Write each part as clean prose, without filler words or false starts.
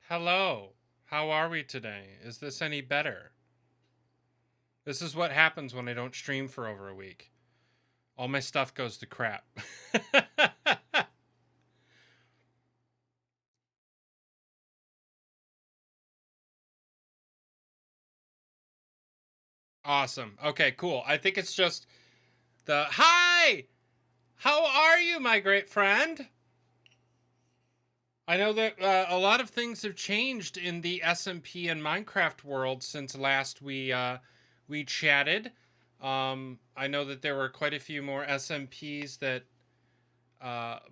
Hello. How are we today? Is this any better? This is what happens when I don't stream for over a week. All my stuff goes to crap. Awesome. Okay, cool. I think it's just the hi. How are you, my great friend? I know that a lot of things have changed in the SMP and Minecraft world since last we chatted. I know that there were quite a few more SMPs that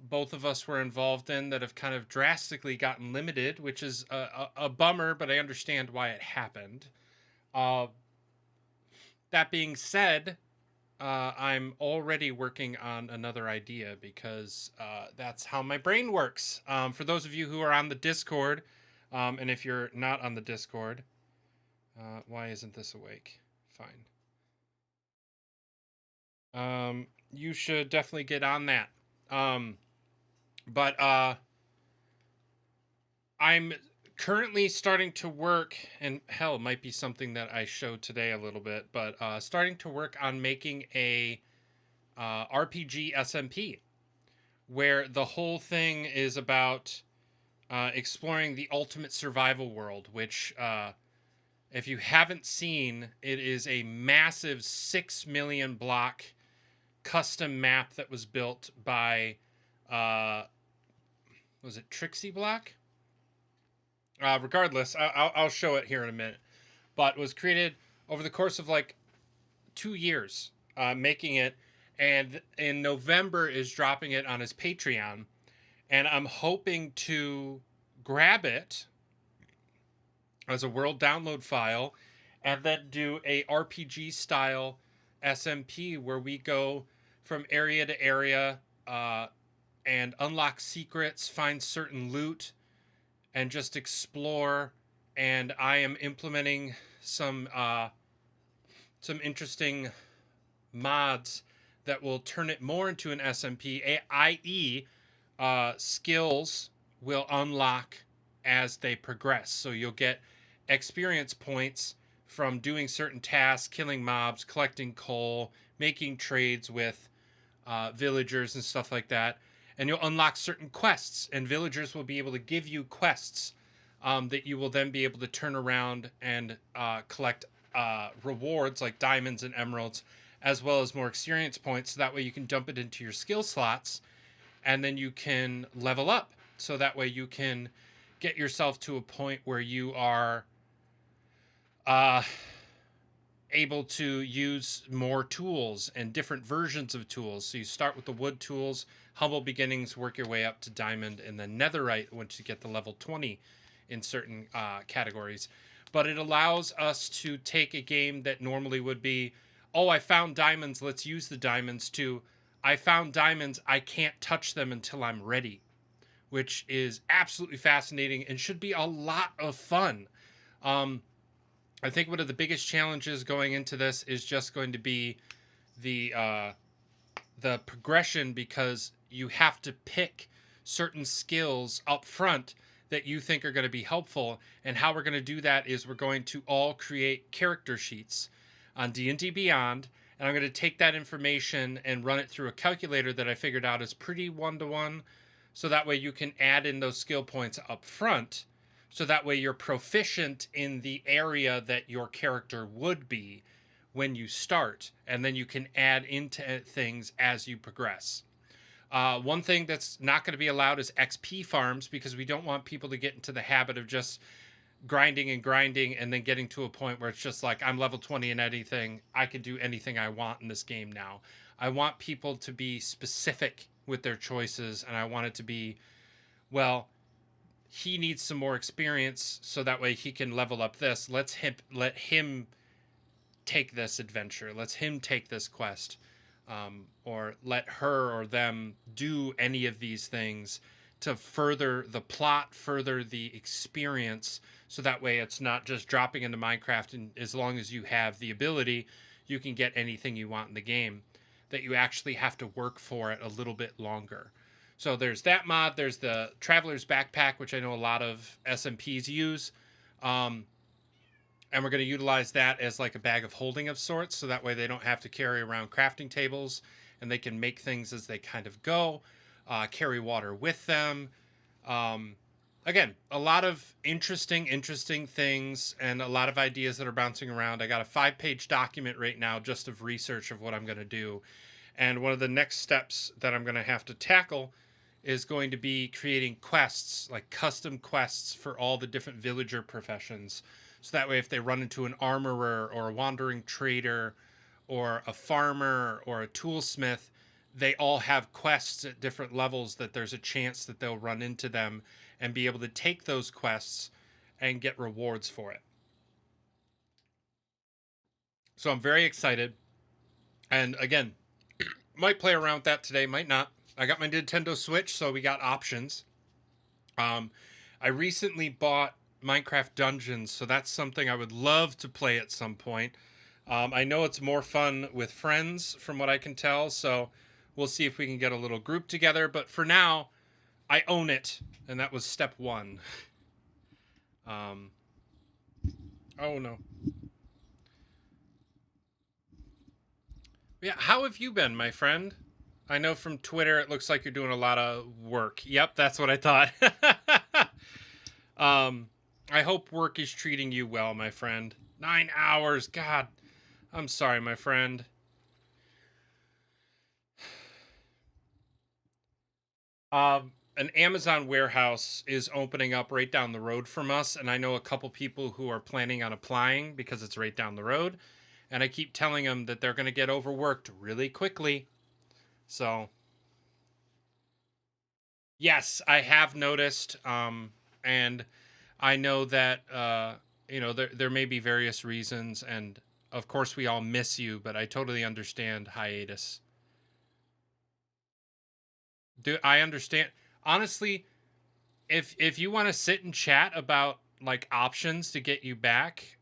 both of us were involved in that have kind of drastically gotten limited, which is a bummer, but I understand why it happened. Uh, that being said, I'm already working on another idea because that's how my brain works. For those of you who are on the Discord, and if you're not on the Discord, why isn't this awake? Fine. You should definitely get on that. Um, but I'm currently starting to work, and hell, might be something that I show today a little bit, but starting to work on making a RPG SMP where the whole thing is about exploring the ultimate survival world, which, if you haven't seen, it is a massive 6 million block custom map that was built by, uh, was it Trixie Block? Regardless, I'll show it here in a minute. But was created over the course of like 2 years, making it, and in November is dropping it on his Patreon, and I'm hoping to grab it as a world download file, and then do a RPG style SMP where we go from area to area, and unlock secrets, find certain loot, and just explore. And I am implementing some interesting mods that will turn it more into an SMP, i.e., skills will unlock as they progress. So you'll get experience points from doing certain tasks, killing mobs, collecting coal, making trades with villagers and stuff like that. And you'll unlock certain quests, and villagers will be able to give you quests that you will then be able to turn around and collect rewards like diamonds and emeralds, as well as more experience points. So that way you can dump it into your skill slots, and then you can level up. So that way you can get yourself to a point where you are uh, able to use more tools and different versions of tools. So you start with the wood tools, humble beginnings, work your way up to diamond, and then netherite once you get to level 20 in certain categories. But it allows us to take a game that normally would be, oh, I found diamonds, let's use the diamonds, to I found diamonds, I can't touch them until I'm ready, which is absolutely fascinating and should be a lot of fun. Um, I think one of the biggest challenges going into this is just going to be the progression, because you have to pick certain skills up front that you think are going to be helpful. And how we're going to do that is we're going to all create character sheets on D&D Beyond, and I'm going to take that information and run it through a calculator that I figured out is pretty one-to-one, so that way you can add in those skill points up front, so that way you're proficient in the area that your character would be when you start, and then you can add into things as you progress. One thing that's not going to be allowed is XP farms, because we don't want people to get into the habit of just grinding and grinding and then getting to a point where it's just like, I'm level 20 in anything, I can do anything I want in this game now. I want people to be specific with their choices, and I want it to be, well, he needs some more experience so that way he can level up this. Let him take this adventure. Let him take this quest. Or let her or them do any of these things to further the plot, further the experience, so that way it's not just dropping into Minecraft, and as long as you have the ability, you can get anything you want in the game, that you actually have to work for it a little bit longer. So there's that mod. There's the Traveler's Backpack, which I know a lot of SMPs use. And we're going to utilize that as like a bag of holding of sorts. So that way they don't have to carry around crafting tables and they can make things as they kind of go, carry water with them. Again, a lot of interesting things and a lot of ideas that are bouncing around. I got a 5-page document right now just of research of what I'm going to do. And one of the next steps that I'm going to have to tackle is going to be creating quests, like custom quests for all the different villager professions. So that way, if they run into an armorer or a wandering trader or a farmer or a toolsmith, they all have quests at different levels that there's a chance that they'll run into them and be able to take those quests and get rewards for it. So I'm very excited. And again, might play around with that today, might not. I got my Nintendo Switch, so we got options. I recently bought Minecraft Dungeons, so that's something I would love to play at some point. I know it's more fun with friends, from what I can tell, so we'll see if we can get a little group together. But for now, I own it, and that was step 1. Oh no. Yeah, how have you been, my friend? I know from Twitter it looks like you're doing a lot of work. Yep, that's what I thought. I hope work is treating you well, my friend. 9 hours, God. I'm sorry, my friend. An Amazon warehouse is opening up right down the road from us, and I know a couple people who are planning on applying because it's right down the road. And I keep telling them that they're going to get overworked really quickly. So, yes, I have noticed. And I know that, there may be various reasons. And, of course, we all miss you. But I totally understand hiatus. I understand. Honestly, if you want to sit and chat about, like, options to get you back,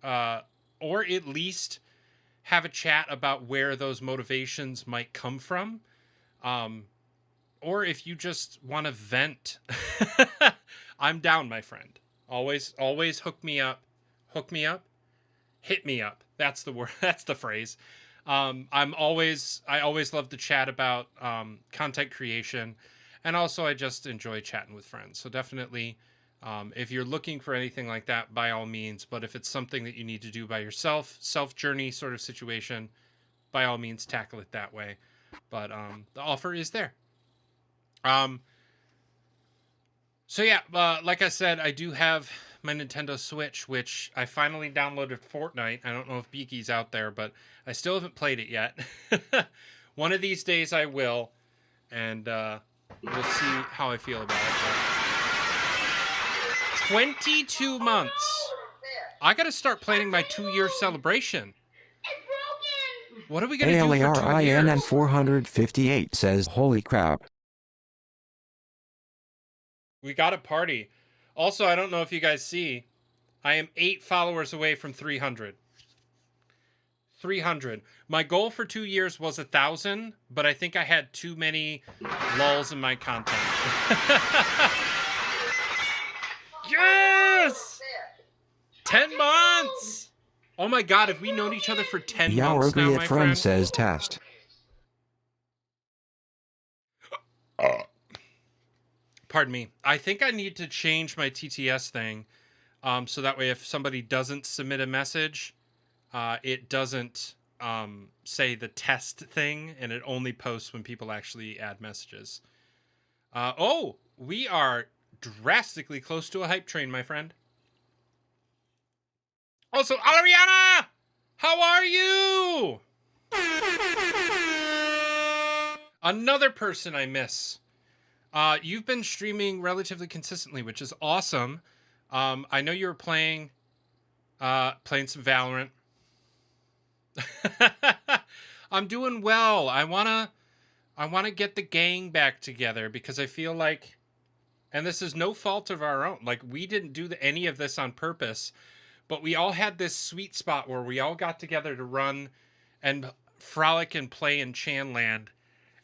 or at least have a chat about where those motivations might come from. Or if you just want to vent, I'm down, my friend. Always hook me up. Hook me up. Hit me up. That's the word. That's the phrase. I always love to chat about content creation. And also I just enjoy chatting with friends. So definitely, if you're looking for anything like that, by all means. But if it's something that you need to do by yourself, self-journey sort of situation, by all means, tackle it that way. But the offer is there. So yeah, like I said, I do have my Nintendo Switch, which I finally downloaded Fortnite. I don't know if Beaky's out there, but I still haven't played it yet. One of these days I will, and we'll see how I feel about it. 22 months. I gotta start planning my 2-year celebration. What are we gonna do for 2 years? ALARINN 458 says, holy crap. We got a party. Also, I don't know if you guys see, I am 8 followers away from 300. 300. My goal for 2 years was 1,000, but I think I had too many lulls in my content. Yes! 10 months! Oh my god, have we known each other for 10 months now, my friend? Says test. Pardon me. I think I need to change my TTS thing, so that way if somebody doesn't submit a message, it doesn't say the test thing, and it only posts when people actually add messages. Oh, we are drastically close to a hype train, my friend. Also, Alariana! How are you? Another person I miss. You've been streaming relatively consistently, which is awesome. I know you were playing some Valorant. I'm doing well. I wanna get the gang back together because I feel like, and this is no fault of our own, like we didn't do any of this on purpose, but we all had this sweet spot where we all got together to run and frolic and play in Chanland,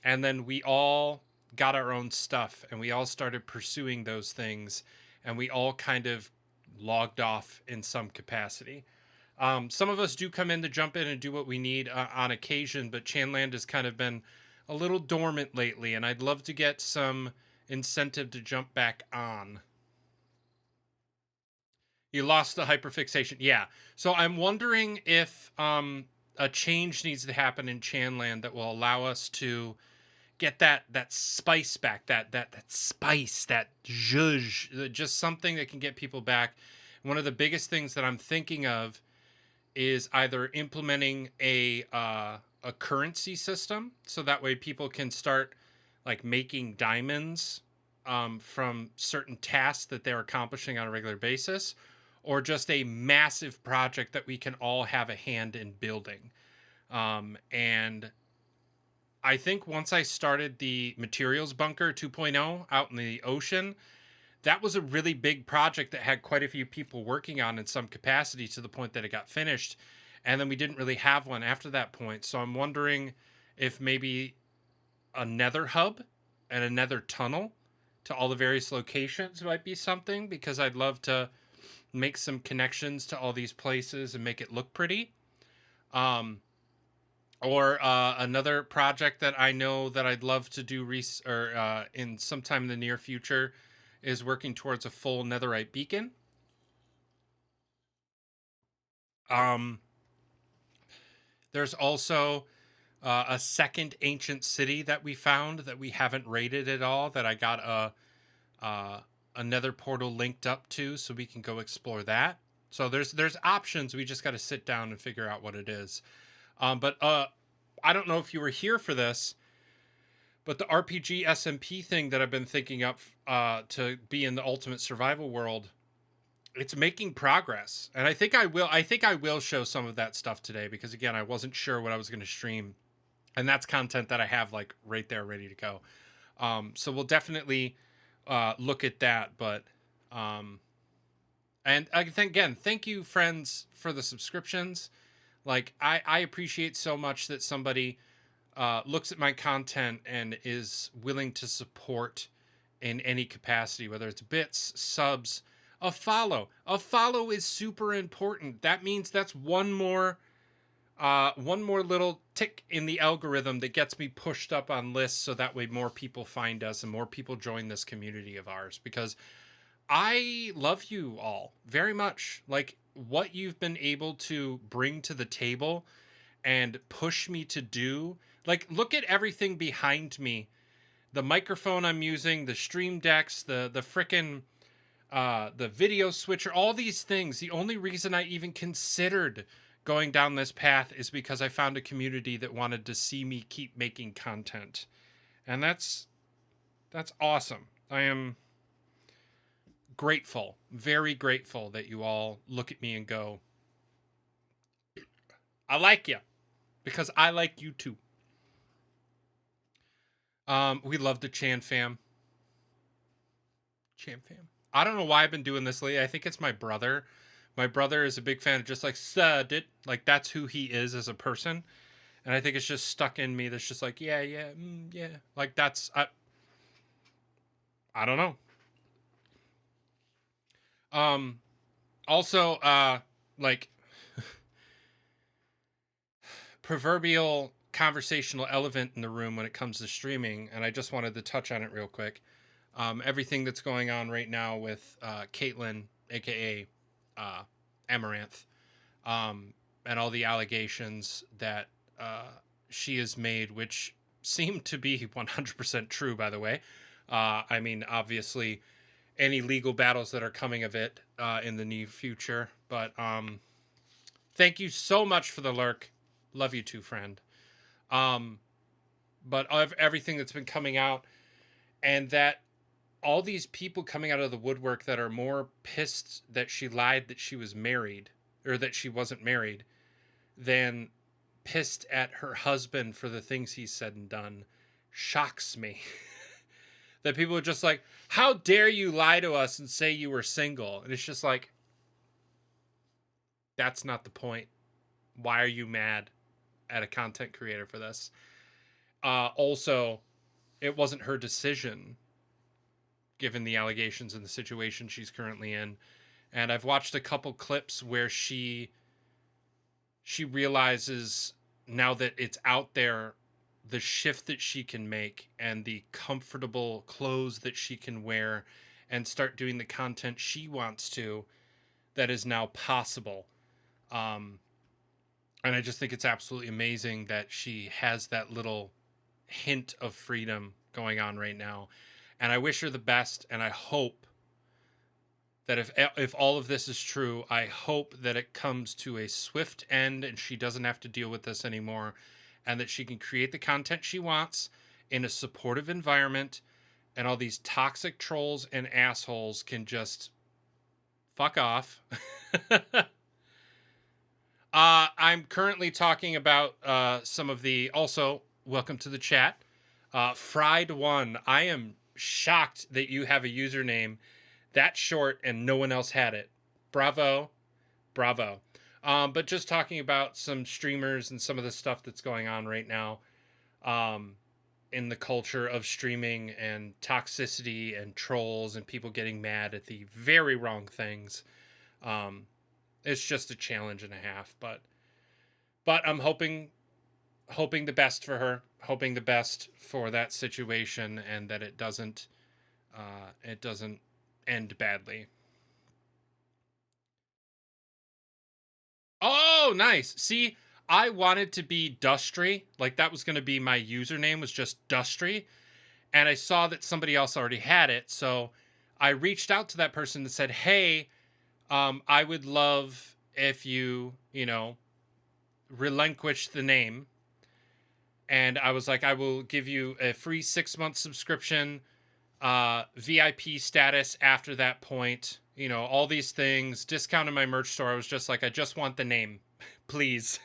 and then we all got our own stuff, and we all started pursuing those things, and we all kind of logged off in some capacity. Some of us do come in to jump in and do what we need on occasion, but Chanland has kind of been a little dormant lately, and I'd love to get some incentive to jump back on. You lost the hyperfixation. Yeah. So I'm wondering if a change needs to happen in Chanland that will allow us to get that spice back, that spice, that zhuzh, just something that can get people back. One of the biggest things that I'm thinking of is either implementing a currency system, so that way people can start like making diamonds from certain tasks that they're accomplishing on a regular basis, or just a massive project that we can all have a hand in building. And I think once I started the materials bunker 2.0 out in the ocean, that was a really big project that had quite a few people working on in some capacity, to the point that it got finished. And then we didn't really have one after that point. So I'm wondering if maybe a nether hub and a nether tunnel to all the various locations might be something, because I'd love to make some connections to all these places and make it look pretty. Or another project that I know that I'd love to do in sometime in the near future is working towards a full netherite beacon. There's also a second ancient city that we found that we haven't raided at all, that I got a nether portal linked up to, so we can go explore that. So there's options. We just got to sit down and figure out what it is. But I don't know if you were here for this, but the RPG SMP thing that I've been thinking up to be in the Ultimate Survival world, it's making progress. And I think I will show some of that stuff today, because again, I wasn't sure what I was going to stream. And that's content that I have like right there ready to go. So we'll definitely look at that. But and again, thank you, friends, for the subscriptions. Like, I appreciate so much that somebody looks at my content and is willing to support in any capacity, whether it's bits, subs, a follow. A follow is super important. That means that's one more little tick in the algorithm that gets me pushed up on lists, so that way more people find us and more people join this community of ours, because I love you all very much. Like, what you've been able to bring to the table and push me to do. Like, look at everything behind me. The microphone I'm using, the stream decks, the frickin' the video switcher, all these things. The only reason I even considered going down this path is because I found a community that wanted to see me keep making content. And that's awesome. I am grateful, very grateful that you all look at me and go, I like you, because I like you too. We love the Chan fam. Chan fam. I don't know why I've been doing this lately. I think it's my brother. My brother is a big fan of just like said it. Like, that's who he is as a person. And I think it's just stuck in me. That's just like, yeah. Like, that's, I don't know. Also, like, proverbial conversational elephant in the room when it comes to streaming, and I just wanted to touch on it real quick. Everything that's going on right now with Caitlyn, aka Amaranth, and all the allegations that she has made, which seem to be 100% true, by the way. I mean, obviously, any legal battles that are coming of it in the near future. But thank you so much for the lurk. Love you too, friend. But of everything that's been coming out, and that all these people coming out of the woodwork that are more pissed that she lied that she was married, or that she wasn't married, than pissed at her husband for the things he said and done, shocks me. That people are just like, how dare you lie to us and say you were single? And it's just like, that's not the point. Why are you mad at a content creator for this? Also, it wasn't her decision, given the allegations and the situation she's currently in. And I've watched a couple clips where she realizes now that it's out there, the shift that she can make and the comfortable clothes that she can wear and start doing the content she wants to, that is now possible. And I just think it's absolutely amazing that she has that little hint of freedom going on right now. And I wish her the best. And I hope that if all of this is true, I hope that it comes to a swift end and she doesn't have to deal with this anymore, and that she can create the content she wants in a supportive environment, and all these toxic trolls and assholes can just fuck off. I'm currently talking about some of the, also, welcome to the chat, Fried One. I am shocked that you have a username that short and no one else had it. Bravo. Bravo. But just talking about some streamers and some of the stuff that's going on right now in the culture of streaming and toxicity and trolls and people getting mad at the very wrong things. It's just a challenge and a half, but I'm hoping the best for her, hoping the best for that situation, and that it doesn't end badly. Oh, nice. See, I wanted to be Dustry. Like, that was going to be my username, was just Dustry. And I saw that somebody else already had it. So I reached out to that person and said, hey, I would love if you, relinquish the name. And I was like, I will give you a free 6-month subscription, VIP status after that point, all these things, discount in my merch store. I was just like, I just want the name, please.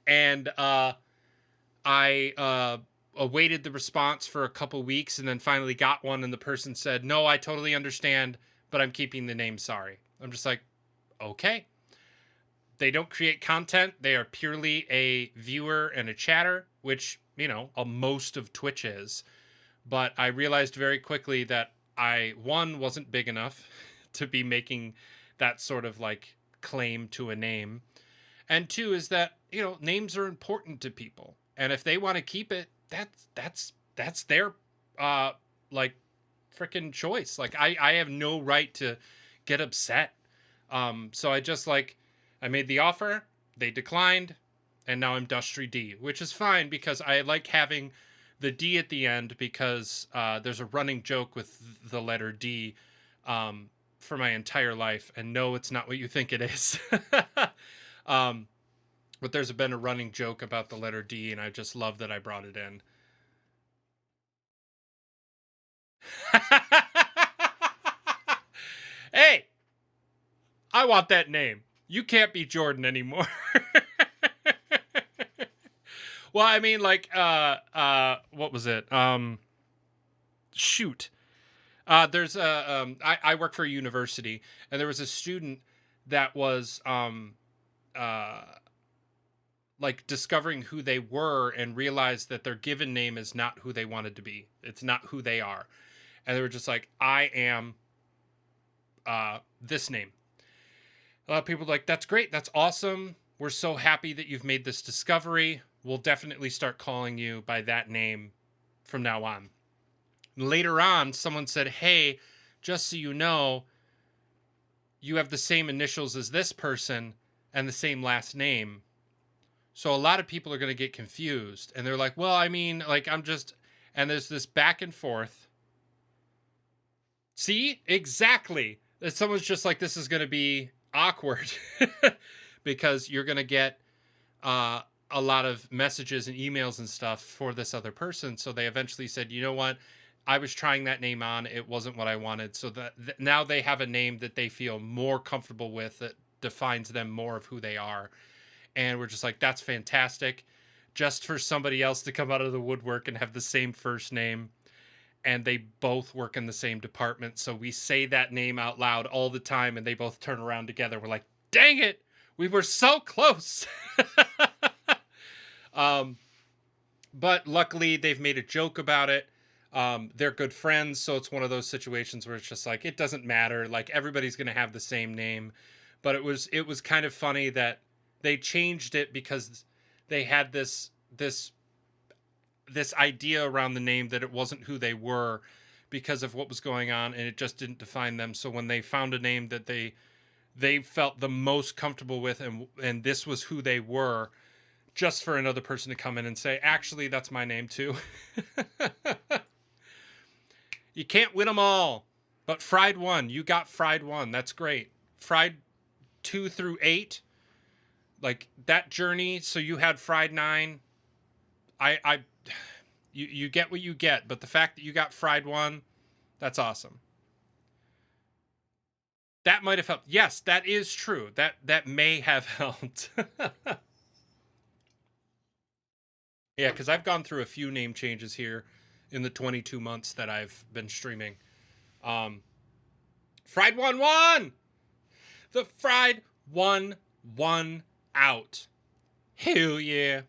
And I awaited the response for a couple weeks and then finally got one, and the person said, no, I totally understand, but I'm keeping the name, sorry. I'm just like, okay. They don't create content. They are purely a viewer and a chatter, which, most of Twitch is. But I realized very quickly that I, one, wasn't big enough to be making that sort of like claim to a name. And two is that, names are important to people. And if they want to keep it, that's their, like, freaking choice. Like, I have no right to get upset. So I just, I made the offer, they declined, and now I'm Dustry D, which is fine because I like having the D at the end because there's a running joke with the letter D for my entire life. And no, it's not what you think it is. But there's been a running joke about the letter D, and I just love that I brought it in. Hey, I want that name. You can't be Jordan anymore. Well, I mean, what was it? Shoot. There's I work for a university, and there was a student that was discovering who they were and realized that their given name is not who they wanted to be. It's not who they are. And they were just like, I am this name. A lot of people are like, that's great. That's awesome. We're so happy that you've made this discovery. We'll definitely start calling you by that name from now on. Later on, someone said, hey, just so you know, you have the same initials as this person and the same last name. So a lot of people are going to get confused. And they're like, well, I mean, I'm just... And there's this back and forth. See? Exactly. That someone's just like, this is going to be awkward. Because you're going to get a lot of messages and emails and stuff for this other person. So they eventually said, you know what? I was trying that name on. It wasn't what I wanted. So that now they have a name that they feel more comfortable with, that defines them more of who they are. And we're just like, that's fantastic. Just for somebody else to come out of the woodwork and have the same first name. And they both work in the same department. So we say that name out loud all the time, and they both turn around together. We're like, dang it. We were so close. But luckily, they've made a joke about it. They're good friends, so it's one of those situations where it's just like it doesn't matter. Like everybody's gonna have the same name, but it was kind of funny that they changed it because they had this idea around the name that it wasn't who they were because of what was going on, and it just didn't define them. So when they found a name that they felt the most comfortable with, and this was who they were, just for another person to come in and say, actually, that's my name too. You can't win them all, but Fried 1, you got Fried 1. That's great. Fried 2 through 8, like that journey. So you had Fried 9. You get what you get, but the fact that you got Fried 1, that's awesome. That might have helped. Yes, that is true. That may have helped. Yeah, because I've gone through a few name changes here in the 22 months that I've been streaming. Fried 1 won! The Fried 1 won out. Hell yeah.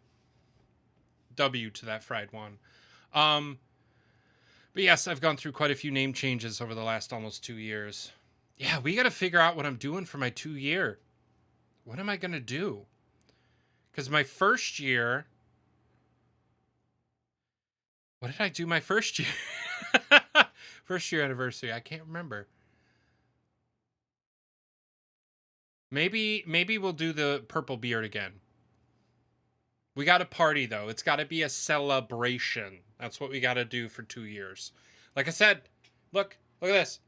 W to that Fried 1. But yes, I've gone through quite a few name changes over the last almost 2 years. Yeah, we got to figure out what I'm doing for my 2 year. What am I going to do? Because my first year... What did I do my first year? First year anniversary. I can't remember. Maybe we'll do the purple beard again. We got to party, though. It's got to be a celebration. That's what we got to do for 2 years. Like I said, look at this.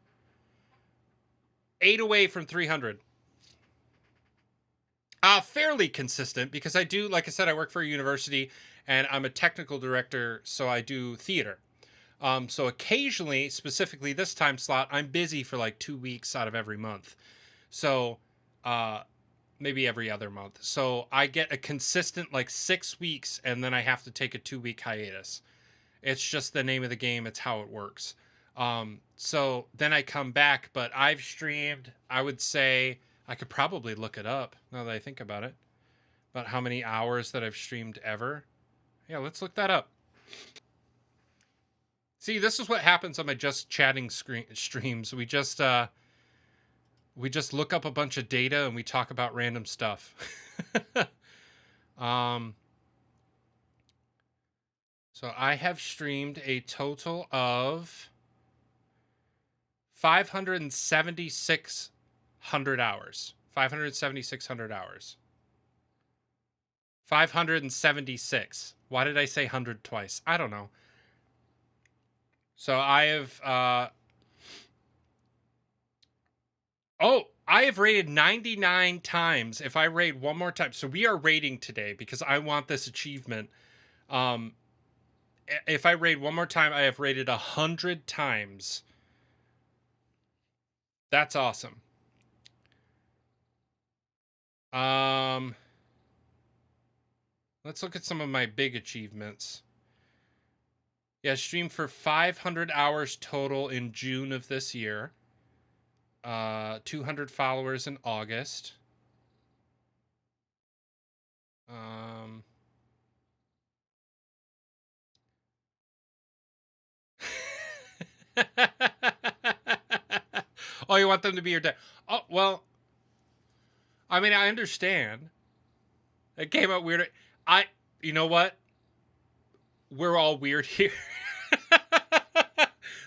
8 away from 300. Fairly consistent because I do, like I said, I work for a university and I'm a technical director, so I do theater. So occasionally, specifically this time slot, I'm busy for like 2 weeks out of every month. So maybe every other month. So I get a consistent like 6 weeks and then I have to take a 2-week hiatus. It's just the name of the game. It's how it works. So then I come back, but I've streamed, I would say, I could probably look it up now that I think about it, about how many hours that I've streamed ever. Yeah, let's look that up. See, this is what happens on my Just Chatting streams. We just look up a bunch of data and we talk about random stuff. So I have streamed a total of 5,7,600 hours. 5,7,600 hours. 576. Why did I say 100 twice? I don't know. So I have... I have rated 99 times. If I raid one more time... So we are raiding today because I want this achievement. If I raid one more time, I have raided 100 times. That's awesome. Let's look at some of my big achievements. Yeah, streamed for 500 hours total in June of this year. 200 followers in August. Oh, you want them to be your dad? Oh, well, I mean, I understand. It came out weird. You know what? We're all weird here.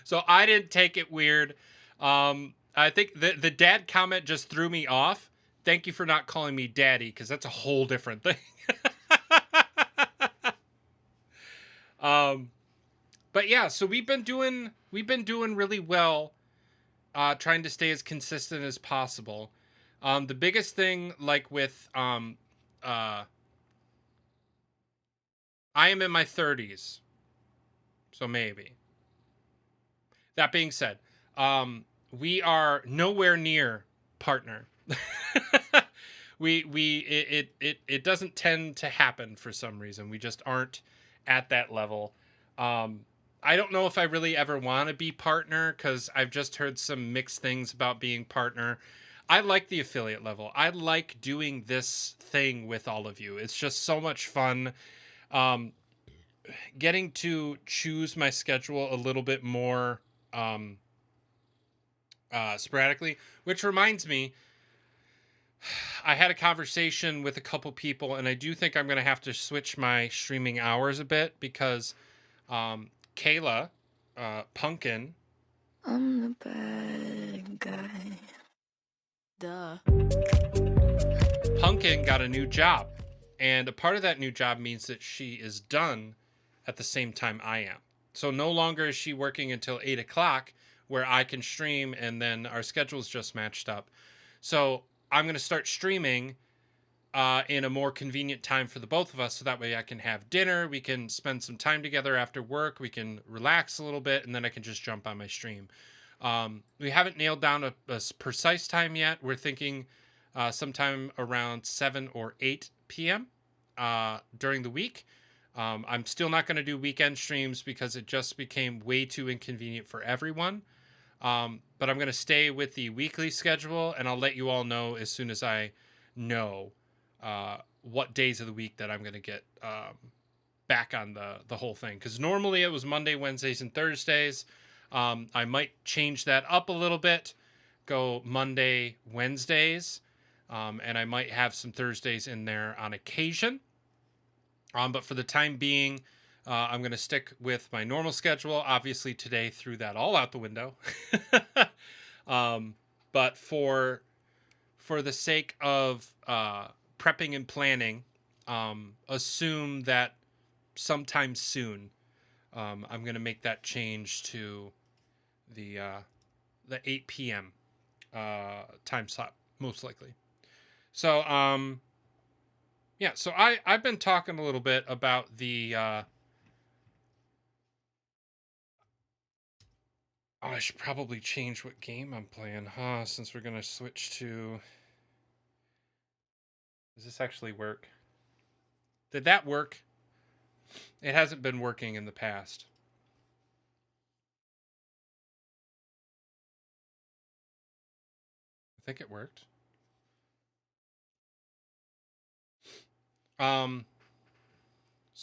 So I didn't take it weird. I think the dad comment just threw me off. Thank you for not calling me daddy, because that's a whole different thing. But yeah, so we've been doing really well, trying to stay as consistent as possible. The biggest thing, like with I am in my 30s, so maybe. That being said, we are nowhere near partner. It doesn't tend to happen for some reason. We just aren't at that level. I don't know if I really ever want to be partner, because I've just heard some mixed things about being partner. I like the affiliate level. I like doing this thing with all of you. It's just so much fun. getting to choose my schedule a little bit more sporadically, which reminds me, I had a conversation with a couple people, and I do think I'm going to have to switch my streaming hours a bit because Kayla, Pumpkin. I'm the bad guy. Duh. Pumpkin got a new job, and a part of that new job means that she is done at the same time I am. So no longer is she working until 8 o'clock where I can stream, and then our schedules just matched up. So I'm going to start streaming in a more convenient time for the both of us, so that way I can have dinner, we can spend some time together after work, we can relax a little bit, and then I can just jump on my stream. We haven't nailed down a precise time yet. We're thinking sometime around 7 or 8 p.m. During the week. I'm still not going to do weekend streams because it just became way too inconvenient for everyone. But I'm going to stay with the weekly schedule, and I'll let you all know as soon as I know what days of the week that I'm going to get back on the whole thing. Because normally it was Monday, Wednesdays, and Thursdays. I might change that up a little bit, go Monday, Wednesdays, and I might have some Thursdays in there on occasion. But for the time being, I'm going to stick with my normal schedule. Obviously, today threw that all out the window. But for the sake of prepping and planning, assume that sometime soon, I'm going to make that change to the 8 p.m. Time slot, most likely. So, yeah, so I've been talking a little bit about the... I should probably change what game I'm playing, since we're going to switch to... Does this actually work? Did that work? It hasn't been working in the past. I think it worked. So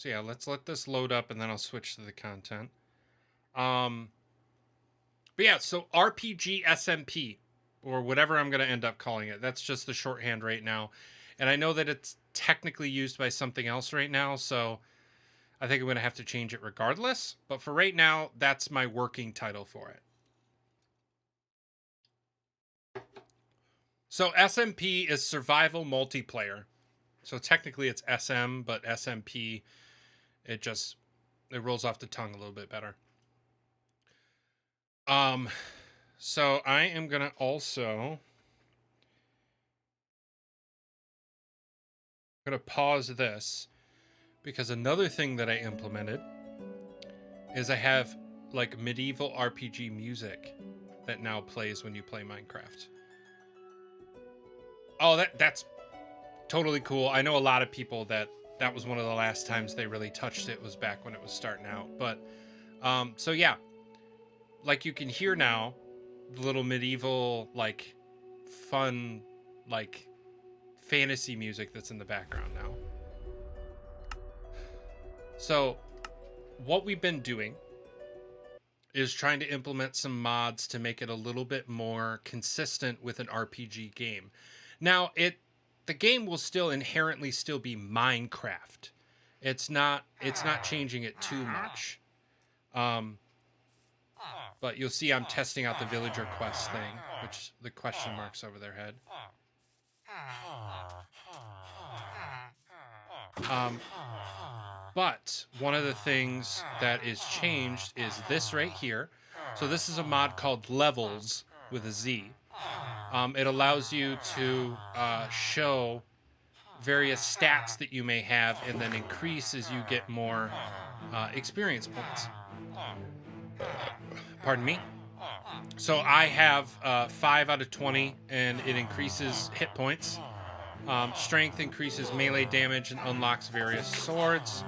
yeah, let's let this load up and then I'll switch to the content. But yeah, so RPG SMP, or whatever I'm going to end up calling it. That's just the shorthand right now. And I know that it's technically used by something else right now, so I think I'm going to have to change it regardless. But for right now, that's my working title for it. So SMP is Survival Multiplayer. So technically it's SM, but SMP, it rolls off the tongue a little bit better. So I am going to also... I'm going to pause this because another thing that I implemented is I have like medieval RPG music that now plays when you play Minecraft. Oh, that's totally cool. I know a lot of people that was one of the last times they really touched it, was back when it was starting out. But so yeah, like you can hear now the little medieval, like fun, like fantasy music that's in the background now. So what we've been doing is trying to implement some mods to make it a little bit more consistent with an RPG game. Now, the game will still inherently still be Minecraft. It's not changing it too much. But you'll see I'm testing out the villager quest thing, which the question marks over their head. But one of the things that is changed is this right here. So this is a mod called Levels with a Z. It allows you to show various stats that you may have and then increase as you get more experience points. Pardon me. So I have 5 out of 20, and it increases hit points. Strength increases melee damage and unlocks various swords.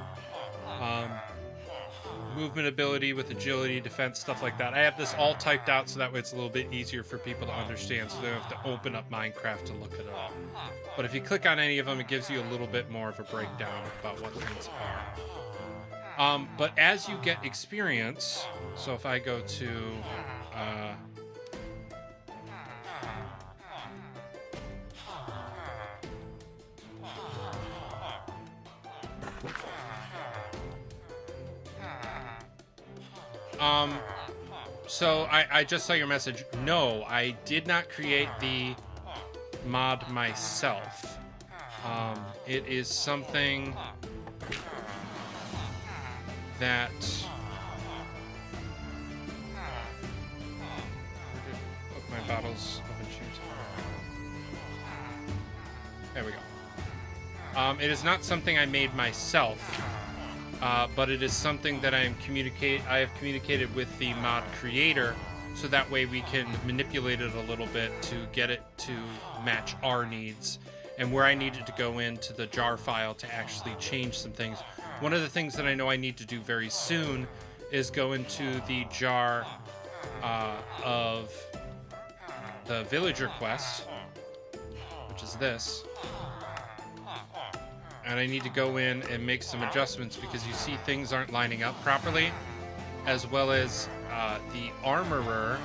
Movement ability with agility, defense, stuff like that. I have this all typed out so that way it's a little bit easier for people to understand, so they don't have to open up Minecraft to look it up. But if you click on any of them, it gives you a little bit more of a breakdown about what things are. But as you get experience, so if I go to so I just saw your message. No, I did not create the mod myself. It is something that put my bottles of enchantment. There we go. It is not something I made myself, but it is something that I have communicated with the mod creator, so that way we can manipulate it a little bit to get it to match our needs. And where I needed to go into the jar file to actually change some things. One of the things that I know I need to do very soon is go into the jar of the villager quest, which is this. And I need to go in and make some adjustments because you see things aren't lining up properly, as well as the armorer.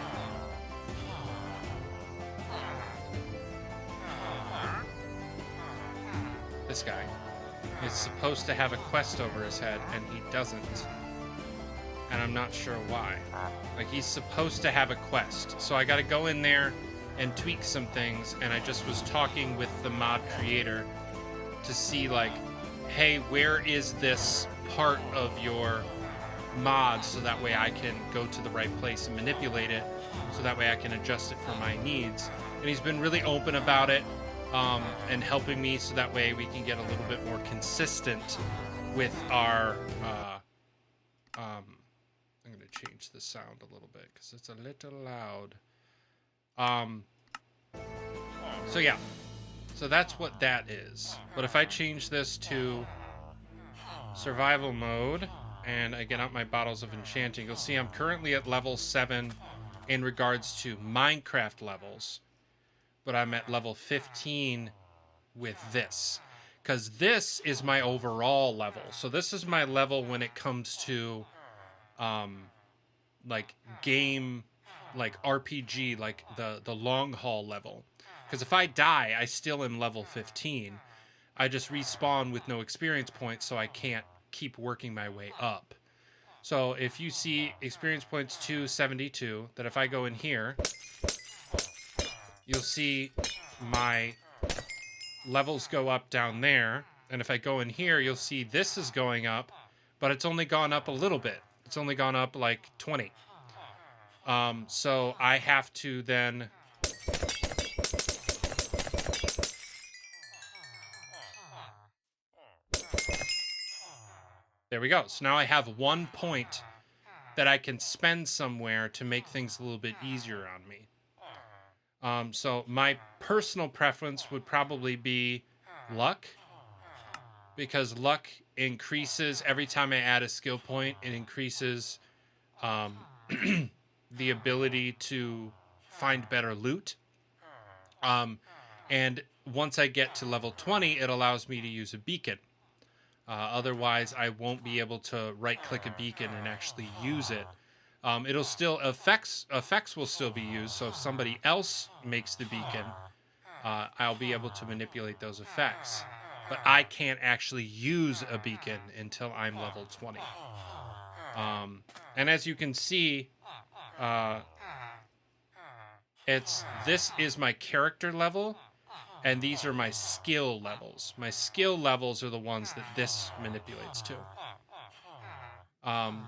This guy is supposed to have a quest over his head, and he doesn't. And I'm not sure why. Like, he's supposed to have a quest. So I gotta go in there and tweak some things, and I just was talking with the mod creator to see, like, hey, where is this part of your mod, so that way I can go to the right place and manipulate it, so that way I can adjust it for my needs. And he's been really open about it. And helping me so that way we can get a little bit more consistent with our I'm going to change the sound a little bit because it's a little loud. So yeah, so that's what that is. But if I change this to survival mode and I get out my bottles of enchanting, you'll see I'm currently at level 7 in regards to Minecraft levels. But I'm at level 15 with this, because this is my overall level. So this is my level when it comes to like game, like RPG, like the long haul level. Because if I die, I still am level 15. I just respawn with no experience points, so I can't keep working my way up. So if you see experience points 272, that if I go in here, you'll see my levels go up down there. And if I go in here, you'll see this is going up, but it's only gone up a little bit. It's only gone up like 20. So I have to then... There we go. So now I have 1 point that I can spend somewhere to make things a little bit easier on me. So my personal preference would probably be luck, because luck increases every time I add a skill point. It increases the ability to find better loot. And once I get to level 20, it allows me to use a beacon. Otherwise, I won't be able to right-click a beacon and actually use it. It'll still effects will still be used. So if somebody else makes the beacon, I'll be able to manipulate those effects. But I can't actually use a beacon until I'm level 20. And as you can see, this is my character level, and these are my skill levels. My skill levels are the ones that this manipulates to.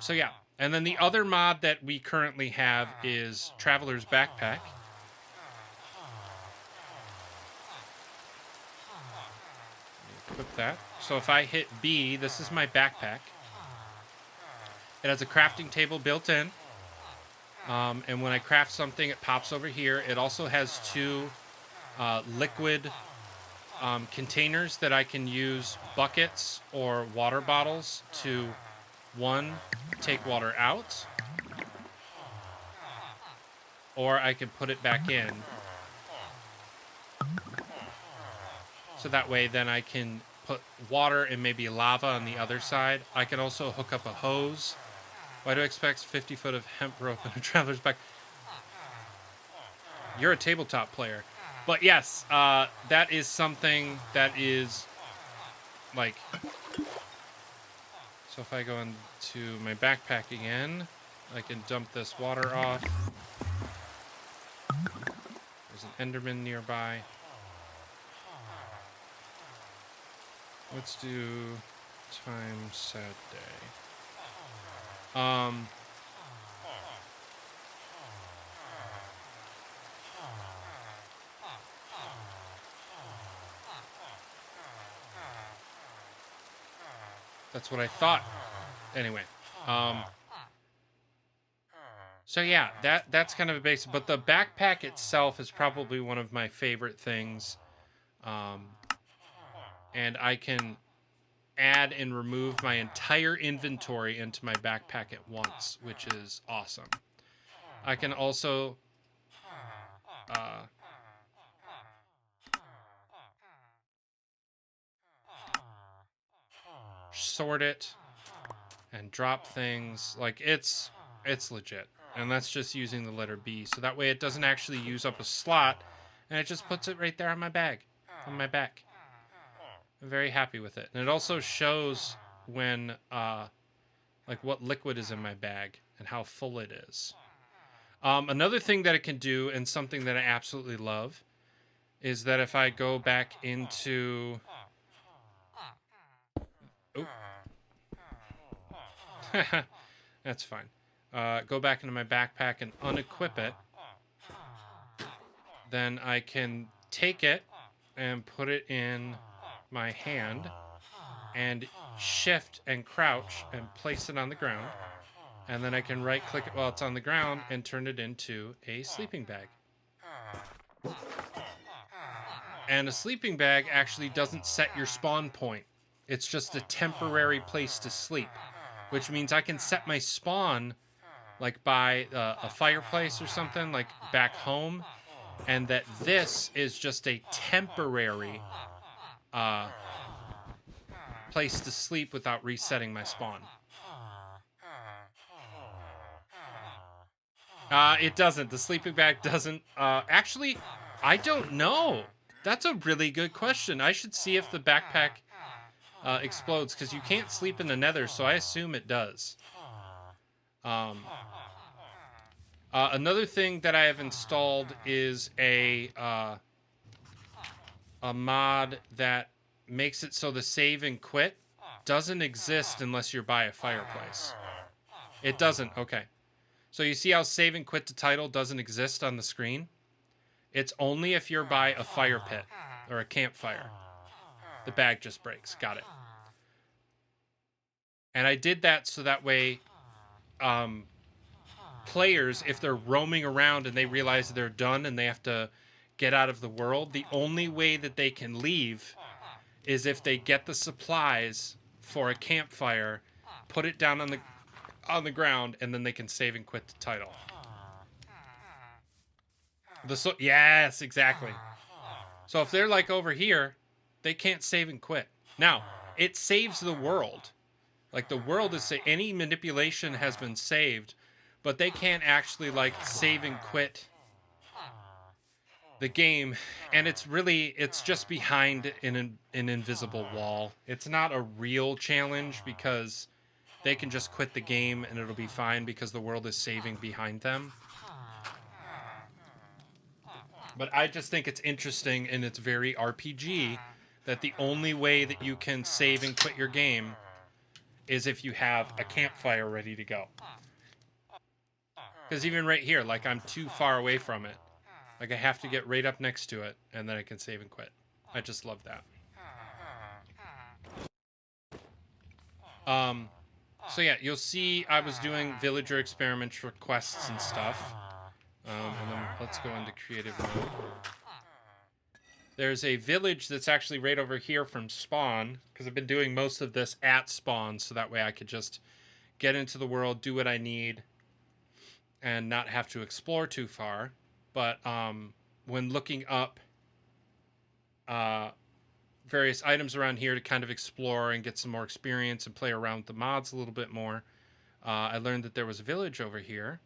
So yeah. And then the other mod that we currently have is Traveler's Backpack. Equip that. So if I hit B, this is my backpack. It has a crafting table built in. And when I craft something, it pops over here. It also has 2 liquid containers that I can use buckets or water bottles to, 1, take water out, or I can put it back in. So that way then I can put water and maybe lava on the other side. I can also hook up a hose. Why do I expect 50 foot of hemp rope in a traveler's back? You're a tabletop player. But yes, that is something that is like... So if I go into my backpack again, I can dump this water off. There's an Enderman nearby. Let's do time sad day. That's what I thought. Anyway, so yeah, that's kind of a basic, but the backpack itself is probably one of my favorite things. And I can add and remove my entire inventory into my backpack at once, which is awesome. I can also sort it and drop things. Like it's legit. And that's just using the letter B. So that way it doesn't actually use up a slot, and it just puts it right there on my bag, on my back. I'm very happy with it. And it also shows when, like what liquid is in my bag and how full it is. Another thing that it can do, and something that I absolutely love, is that if I go back into... Oh. That's fine. Go back into my backpack and unequip it. Then I can take it and put it in my hand and shift and crouch and place it on the ground, and then I can right click it while it's on the ground and turn it into a sleeping bag. And a sleeping bag actually doesn't set your spawn point. It's just a temporary place to sleep, which means I can set my spawn like by a fireplace or something, like back home, and that this is just a temporary place to sleep without resetting my spawn. It doesn't. The sleeping bag doesn't. Actually, I don't know. That's a really good question. I should see if the backpack explodes, because you can't sleep in the nether, so I assume it does. Another thing that I have installed is a mod that makes it so the save and quit doesn't exist unless you're by a fireplace. It doesn't. Okay. So you see how save and quit to title doesn't exist on the screen? It's only if you're by a fire pit or a campfire. The bag just breaks. Got it. And I did that so that way players, if they're roaming around and they realize they're done and they have to get out of the world, the only way that they can leave is if they get the supplies for a campfire, put it down on the ground, and then they can save and quit the title. Yes, exactly. So if they're like over here, they can't save and quit. Now, it saves the world. Like the world is any manipulation has been saved, but they can't actually like save and quit the game, and it's just behind an invisible wall. It's not a real challenge because they can just quit the game and it'll be fine because the world is saving behind them. But I just think it's interesting, and it's very RPG, that the only way that you can save and quit your game is if you have a campfire ready to go. Because even right here, like I'm too far away from it. Like I have to get right up next to it, and then I can save and quit. I just love that. So yeah, you'll see I was doing villager experiments for quests and stuff. And then let's go into creative mode. There's a village that's actually right over here from spawn, because I've been doing most of this at spawn, so that way I could just get into the world, do what I need, and not have to explore too far. But when looking up various items around here to kind of explore and get some more experience and play around with the mods a little bit more. I learned that there was a village over here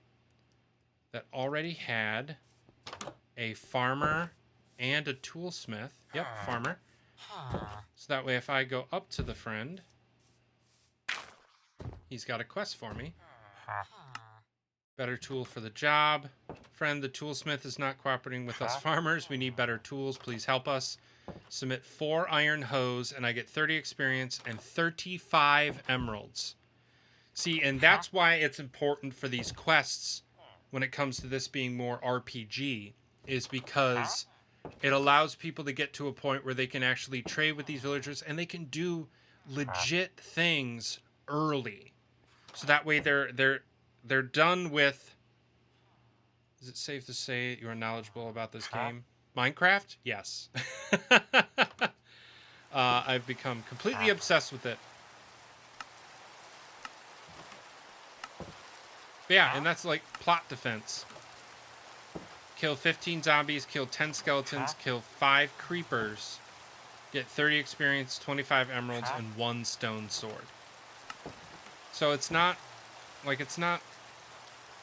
that already had a farmer and a toolsmith. Yep, farmer. So that way if I go up to the friend, he's got a quest for me. Better tool for the job. Friend, the toolsmith is not cooperating with us farmers. We need better tools. Please help us. Submit 4 iron hose, and I get 30 experience and 35 emeralds. See, and that's why it's important for these quests when it comes to this being more RPG, is because it allows people to get to a point where they can actually trade with these villagers and they can do legit things early. So that way they're done with... Is it safe to say you are knowledgeable about this game? Minecraft? Yes. I've become completely obsessed with it. But yeah, and that's like plot defense. Kill 15 zombies, kill 10 skeletons, kill 5 creepers, get 30 experience, 25 emeralds, and 1 stone sword. So it's not... Like, it's not...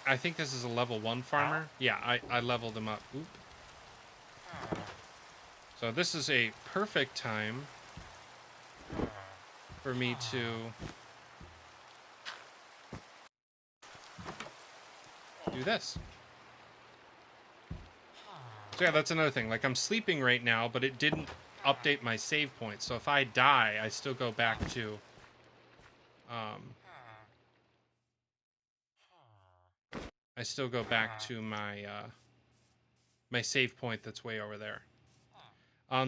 I think this is a level 1 farmer. Yeah, I leveled him up. Oop. So this is a perfect time for me to... do this. So yeah, that's another thing. Like, I'm sleeping right now, but it didn't update my save point. So if I die, I still go back to... I still go back to my my save point that's way over there.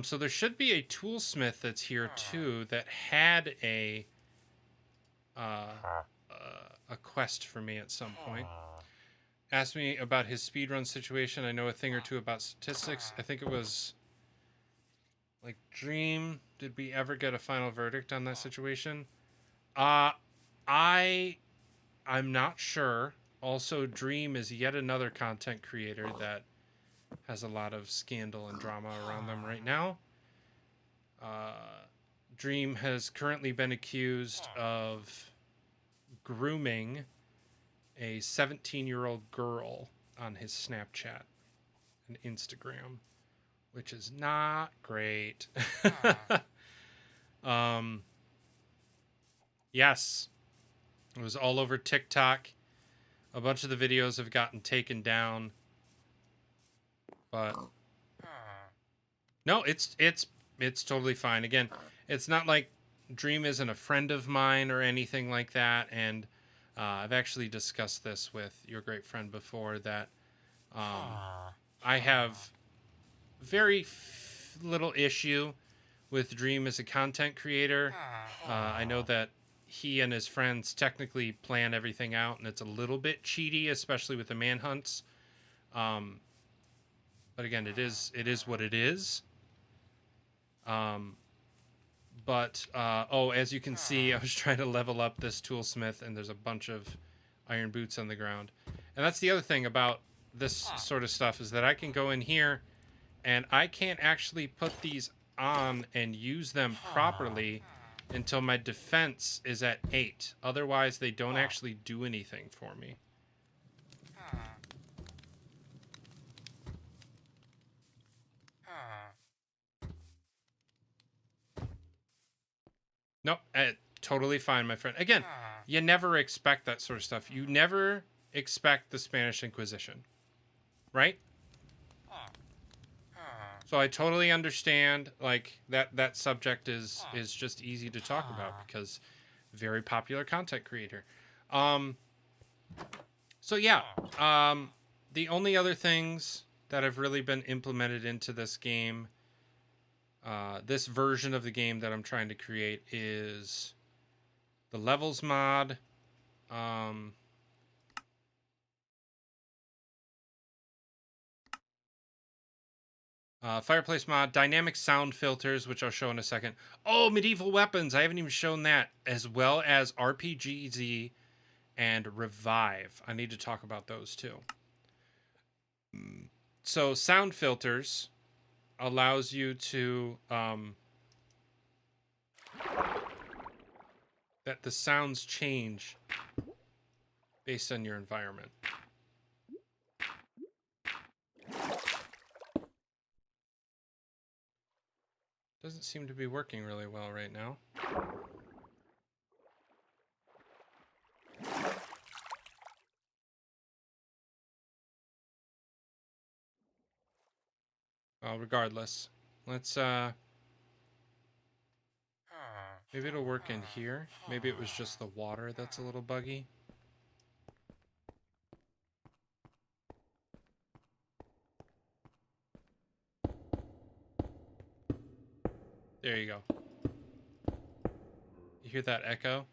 So there should be a toolsmith that's here too that had a quest for me at some point. Asked me about his speedrun situation. I know a thing or two about statistics. I think it was like Dream. Did we ever get a final verdict on that situation? I'm not sure. Also, Dream is yet another content creator that has a lot of scandal and drama around them right now. Dream has currently been accused of grooming a 17-year-old girl on his Snapchat and Instagram, which is not great. Yes, it was all over TikTok. A bunch of the videos have gotten taken down, but no, it's totally fine. Again, it's not like Dream isn't a friend of mine or anything like that, and I've actually discussed this with your great friend before that I have very little issue with Dream as a content creator. I know that he and his friends technically plan everything out, and it's a little bit cheaty, especially with the manhunts. But again, it is what it is. As you can see, I was trying to level up this toolsmith, and there's a bunch of iron boots on the ground. And that's the other thing about this sort of stuff, is that I can go in here, and I can't actually put these on and use them properly until my defense is at 8. Otherwise, they don't actually do anything for me. Nope, totally fine, my friend. Again, you never expect that sort of stuff. You never expect the Spanish Inquisition, right? So I totally understand, like, that subject is just easy to talk about because very popular content creator. So yeah, the only other things that have really been implemented into this game, this version of the game that I'm trying to create, is the levels mod, fireplace mod, dynamic sound filters, which I'll show in a second. Oh, medieval weapons. I haven't even shown that, as well as RPGZ and Revive. I need to talk about those too. So sound filters allows you to that the sounds change based on your environment. Doesn't seem to be working really well right now. Well, regardless, let's maybe it'll work in here. Maybe it was just the water that's a little buggy. There you go. You hear that echo?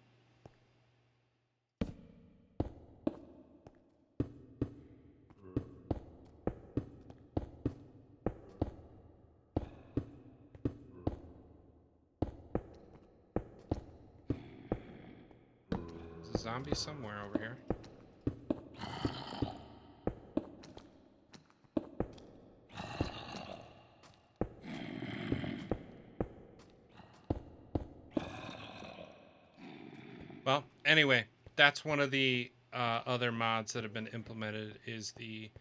There's a zombie somewhere over here. Well, anyway, that's one of the other mods that have been implemented is the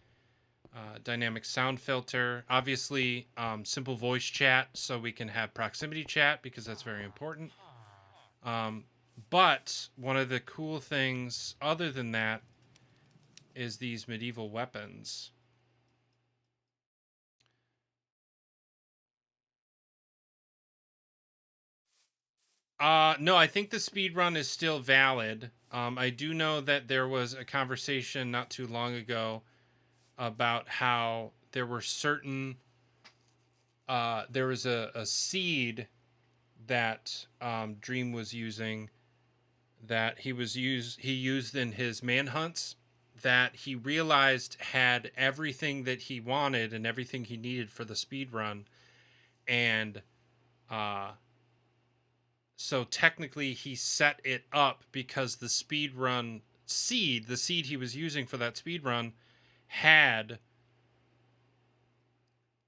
dynamic sound filter. Obviously, simple voice chat so we can have proximity chat because that's very important. But one of the cool things other than that is these medieval weapons. No, I think the speed run is still valid. I do know that there was a conversation not too long ago about how there were certain there was a seed that Dream was using that he used in his manhunts that he realized had everything that he wanted and everything he needed for the speed run, and so technically he set it up because the speed run seed, the seed he was using for that speed run, had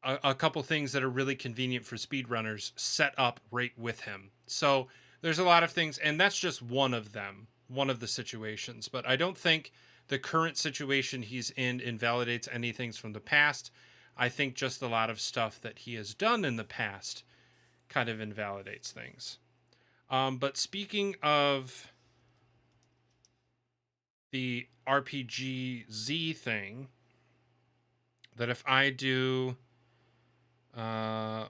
a couple things that are really convenient for speedrunners set up right with him. So there's a lot of things, and that's just one of them, one of the situations. But I don't think the current situation he's in invalidates anything from the past. I think just a lot of stuff that he has done in the past kind of invalidates things. But speaking of the RPG-Z thing, that if I do... so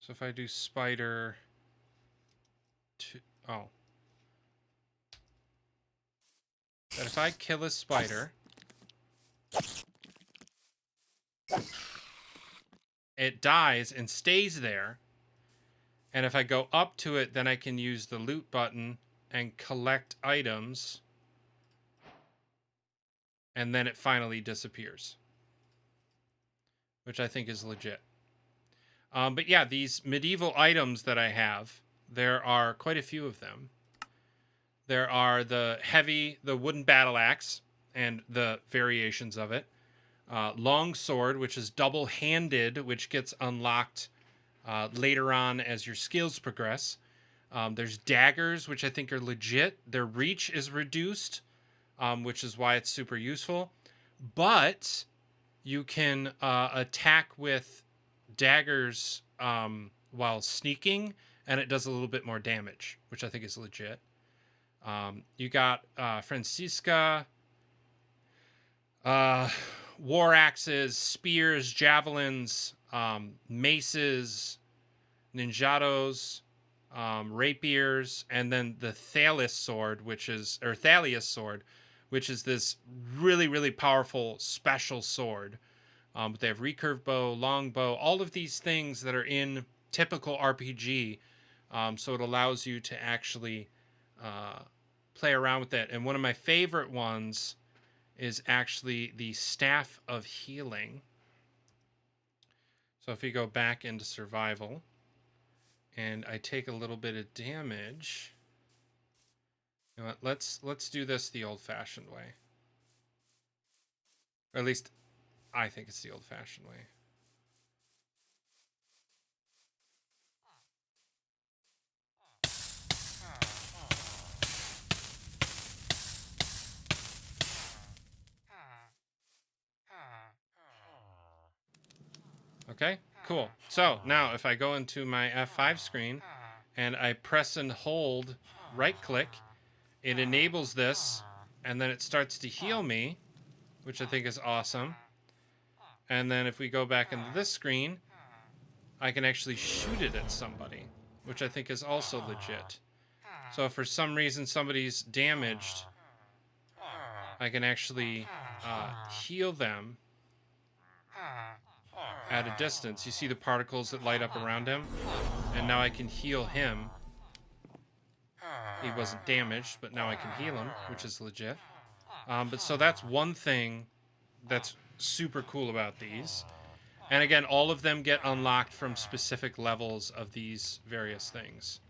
if I do spider to, that if I kill a spider, it dies and stays there. And if I go up to it, then I can use the loot button and collect items. And then it finally disappears, which I think is legit. But yeah, these medieval items that I have, there are quite a few of them. There are the wooden battle axe and the variations of it. Long sword, which is double-handed, which gets unlocked later on as your skills progress. There's daggers, which I think are legit. Their reach is reduced, which is why it's super useful. But you can attack with daggers while sneaking, and it does a little bit more damage, which I think is legit. You got Francisca, war axes, spears, javelins, maces, ninjados, rapiers, and then the Thalius sword, which is this really, really powerful special sword. But they have recurve bow, long bow, all of these things that are in typical RPG. So it allows you to actually play around with it. And one of my favorite ones is actually the Staff of Healing. So if you go back into survival and I take a little bit of damage, you know what, let's do this the old-fashioned way. Or at least I think it's the old-fashioned way. Okay, cool. So now if I go into my F5 screen and I press and hold right click, it enables this and then it starts to heal me, which I think is awesome. And then if we go back into this screen, I can actually shoot it at somebody, which I think is also legit. So if for some reason somebody's damaged, I can actually heal them at a distance. You see the particles that light up around him? And now I can heal him. He wasn't damaged, but now I can heal him, which is legit. But so that's one thing that's super cool about these. And again, all of them get unlocked from specific levels of these various things.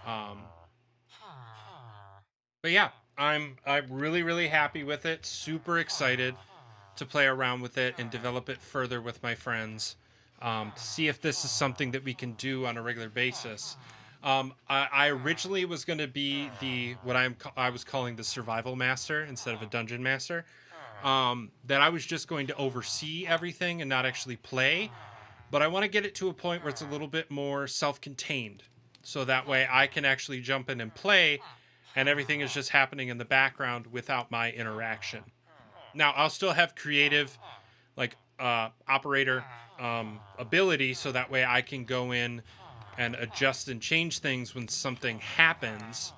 But yeah, I'm really, really happy with it. Super excited to play around with it and develop it further with my friends. To see if this is something that we can do on a regular basis. I originally was going to be what I was calling the survival master instead of a dungeon master. That I was just going to oversee everything and not actually play. But I want to get it to a point where it's a little bit more self-contained. So that way I can actually jump in and play and everything is just happening in the background without my interaction. Now, I'll still have creative, like, operator ability, so that way I can go in and adjust and change things when something happens,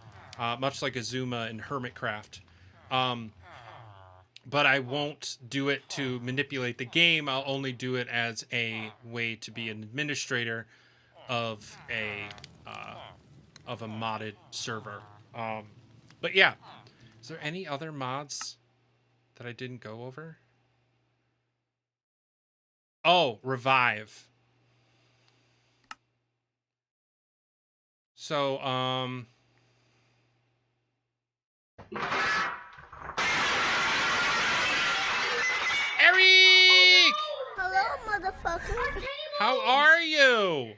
much like Azuma in Hermitcraft. But I won't do it to manipulate the game. I'll only do it as a way to be an administrator of a modded server. But yeah, is there any other mods that I didn't go over? Oh, Revive. So, Eric! Hello, motherfucker. How are you?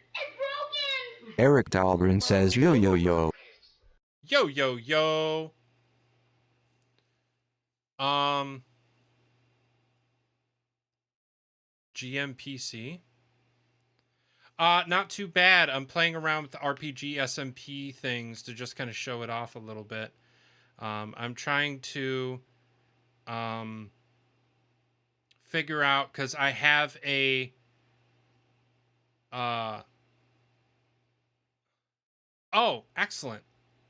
Eric Dahlgren says yo yo yo. Yo, yo, yo. GMPC. Not too bad. I'm playing around with the RPG SMP things to just kind of show it off a little bit. I'm trying to figure out, because I have a oh, excellent.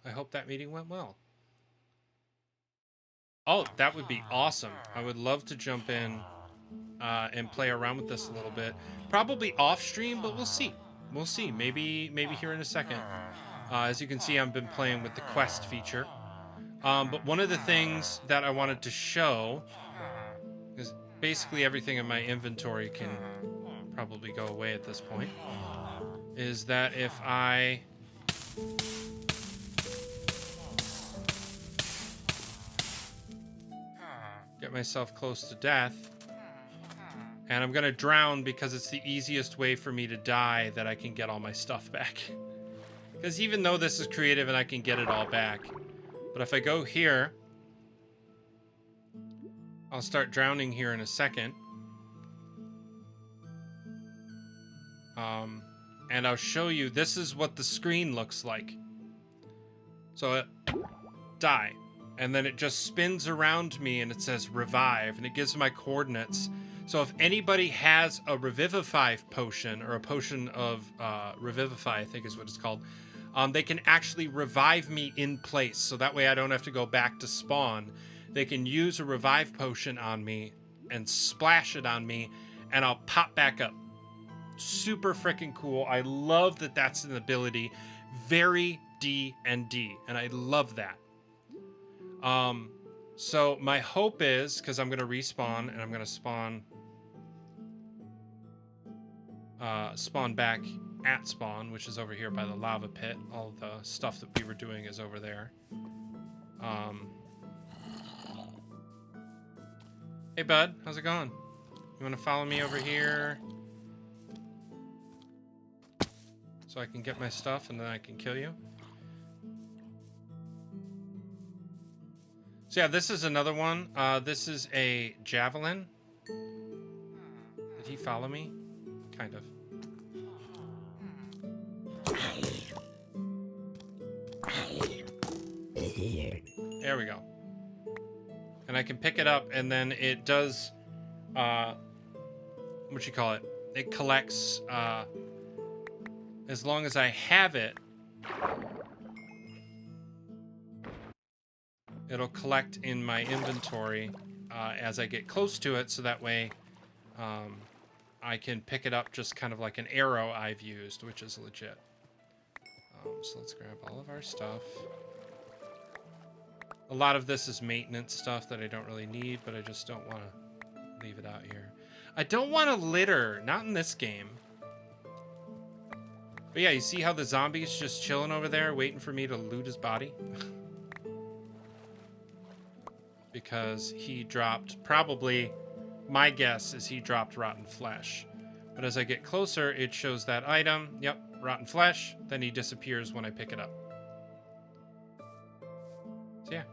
I hope that meeting went well. Oh, that would be awesome. I would love to jump in and play around with this a little bit. Probably off stream, but we'll see. We'll see. Maybe here in a second. As you can see, I've been playing with the quest feature. But one of the things that I wanted to show is basically everything in my inventory can probably go away at this point. Is that if I get myself close to death, and I'm gonna drown because it's the easiest way for me to die that I can get all my stuff back. Because even though this is creative and I can get it all back, but if I go here, I'll start drowning here in a second. And I'll show you, this is what the screen looks like. So it die. And then it just spins around me and it says revive, and it gives my coordinates. So if anybody has a Revivify potion, or a potion of Revivify, I think is what it's called, they can actually revive me in place. So that way I don't have to go back to spawn. They can use a revive potion on me and splash it on me, and I'll pop back up. Super freaking cool. I love that that's an ability. Very D&D, and I love that. So my hope is, because I'm going to respawn, and I'm going to spawn back at spawn, which is over here by the lava pit. All the stuff that we were doing is over there. Hey bud, how's it going? You want to follow me over here so I can get my stuff and then I can kill you? So yeah, this is another one. This is a javelin. Did he follow me? kind of. There we go. And I can pick it up, and then it does, what you call it? It collects, as long as I have it, it'll collect in my inventory as I get close to it, so that way I can pick it up just kind of like an arrow I've used, which is legit. So let's grab all of our stuff. A lot of this is maintenance stuff that I don't really need, but I just don't want to leave it out here. I don't want to litter, not in this game. But yeah, you see how the zombie's just chilling over there waiting for me to loot his body? Because he dropped, probably, my guess is he dropped rotten flesh. But as I get closer, it shows that item. Yep, rotten flesh. Then he disappears when I pick it up. So yeah.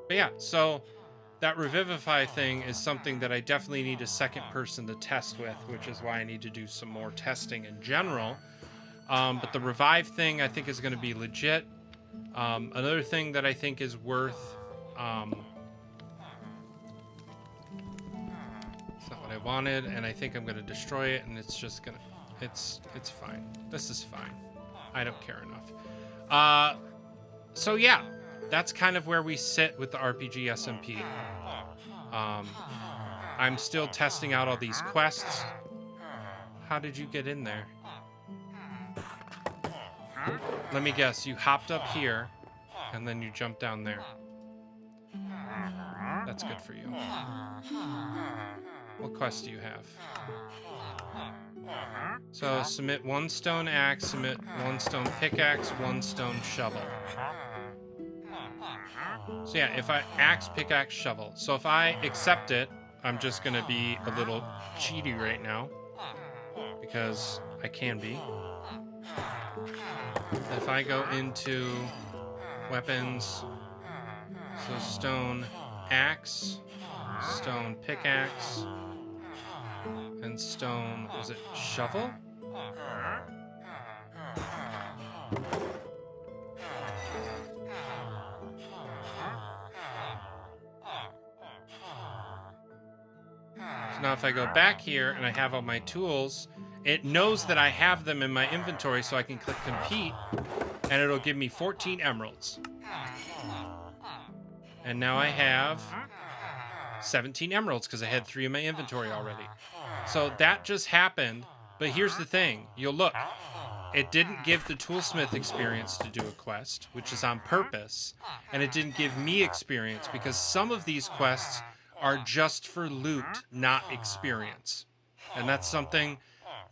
But yeah, so that Revivify thing is something that I definitely need a second person to test with, which is why I need to do some more testing in general. But the revive thing I think is going to be legit. Another thing that I think is worth... it's not what I wanted, and I think I'm going to destroy it, and it's just going to... It's fine. This is fine. I don't care enough. So yeah, that's kind of where we sit with the RPG SMP. I'm still testing out all these quests. How did you get in there? Let me guess, you hopped up here, and then you jumped down there. That's good for you. What quest do you have? So, submit 1 stone axe, submit 1 stone pickaxe, 1 stone shovel. So yeah, if I axe, pickaxe, shovel. So if I accept it, I'm just gonna be a little cheaty right now. Because I can be. If I go into weapons, so stone axe, stone pickaxe, and stone, was it shovel? So now if I go back here and I have all my tools, it knows that I have them in my inventory, so I can click compete, and it'll give me 14 emeralds. And now I have 17 emeralds because I had 3 in my inventory already. So that just happened, but here's the thing. You'll look. It didn't give the toolsmith experience to do a quest, which is on purpose, and it didn't give me experience because some of these quests are just for loot, not experience. And that's something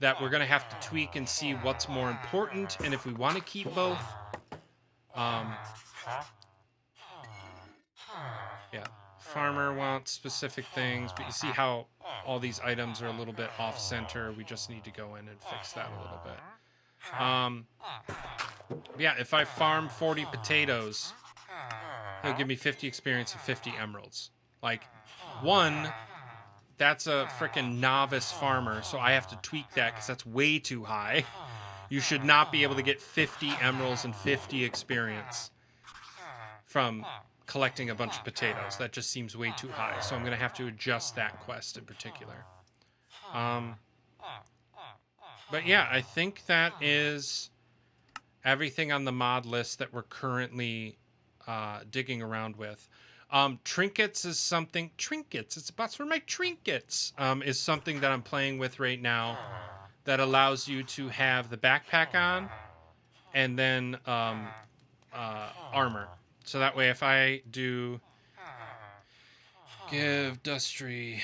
that we're going to have to tweak and see what's more important, and if we want to keep both. Yeah, farmer wants specific things, but you see how all these items are a little bit off-center. We just need to go in and fix that a little bit. Yeah, if I farm 40 potatoes, he'll give me 50 experience and 50 emeralds. Like, one, that's a freaking novice farmer, so I have to tweak that because that's way too high. You should not be able to get 50 emeralds and 50 experience from collecting a bunch of potatoes. That just seems way too high, so I'm going to have to adjust that quest in particular. But yeah, I think that is everything on the mod list that we're currently digging around with. Trinkets is something... Trinkets! It's about for my trinkets! Is something that I'm playing with right now that allows you to have the backpack on and then armor. So that way if I do... Give Dustry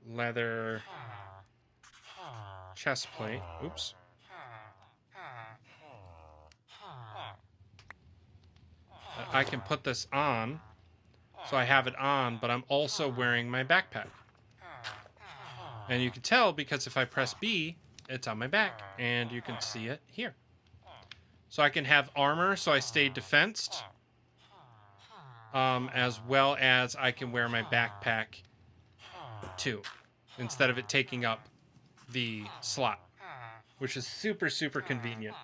leather chest plate. Oops. I can put this on, so I have it on, but I'm also wearing my backpack. And you can tell because if I press B, it's on my back, and you can see it here. So I can have armor, so I stay defensed. as well as I can wear my backpack too, instead of it taking up the slot, which is super, super convenient.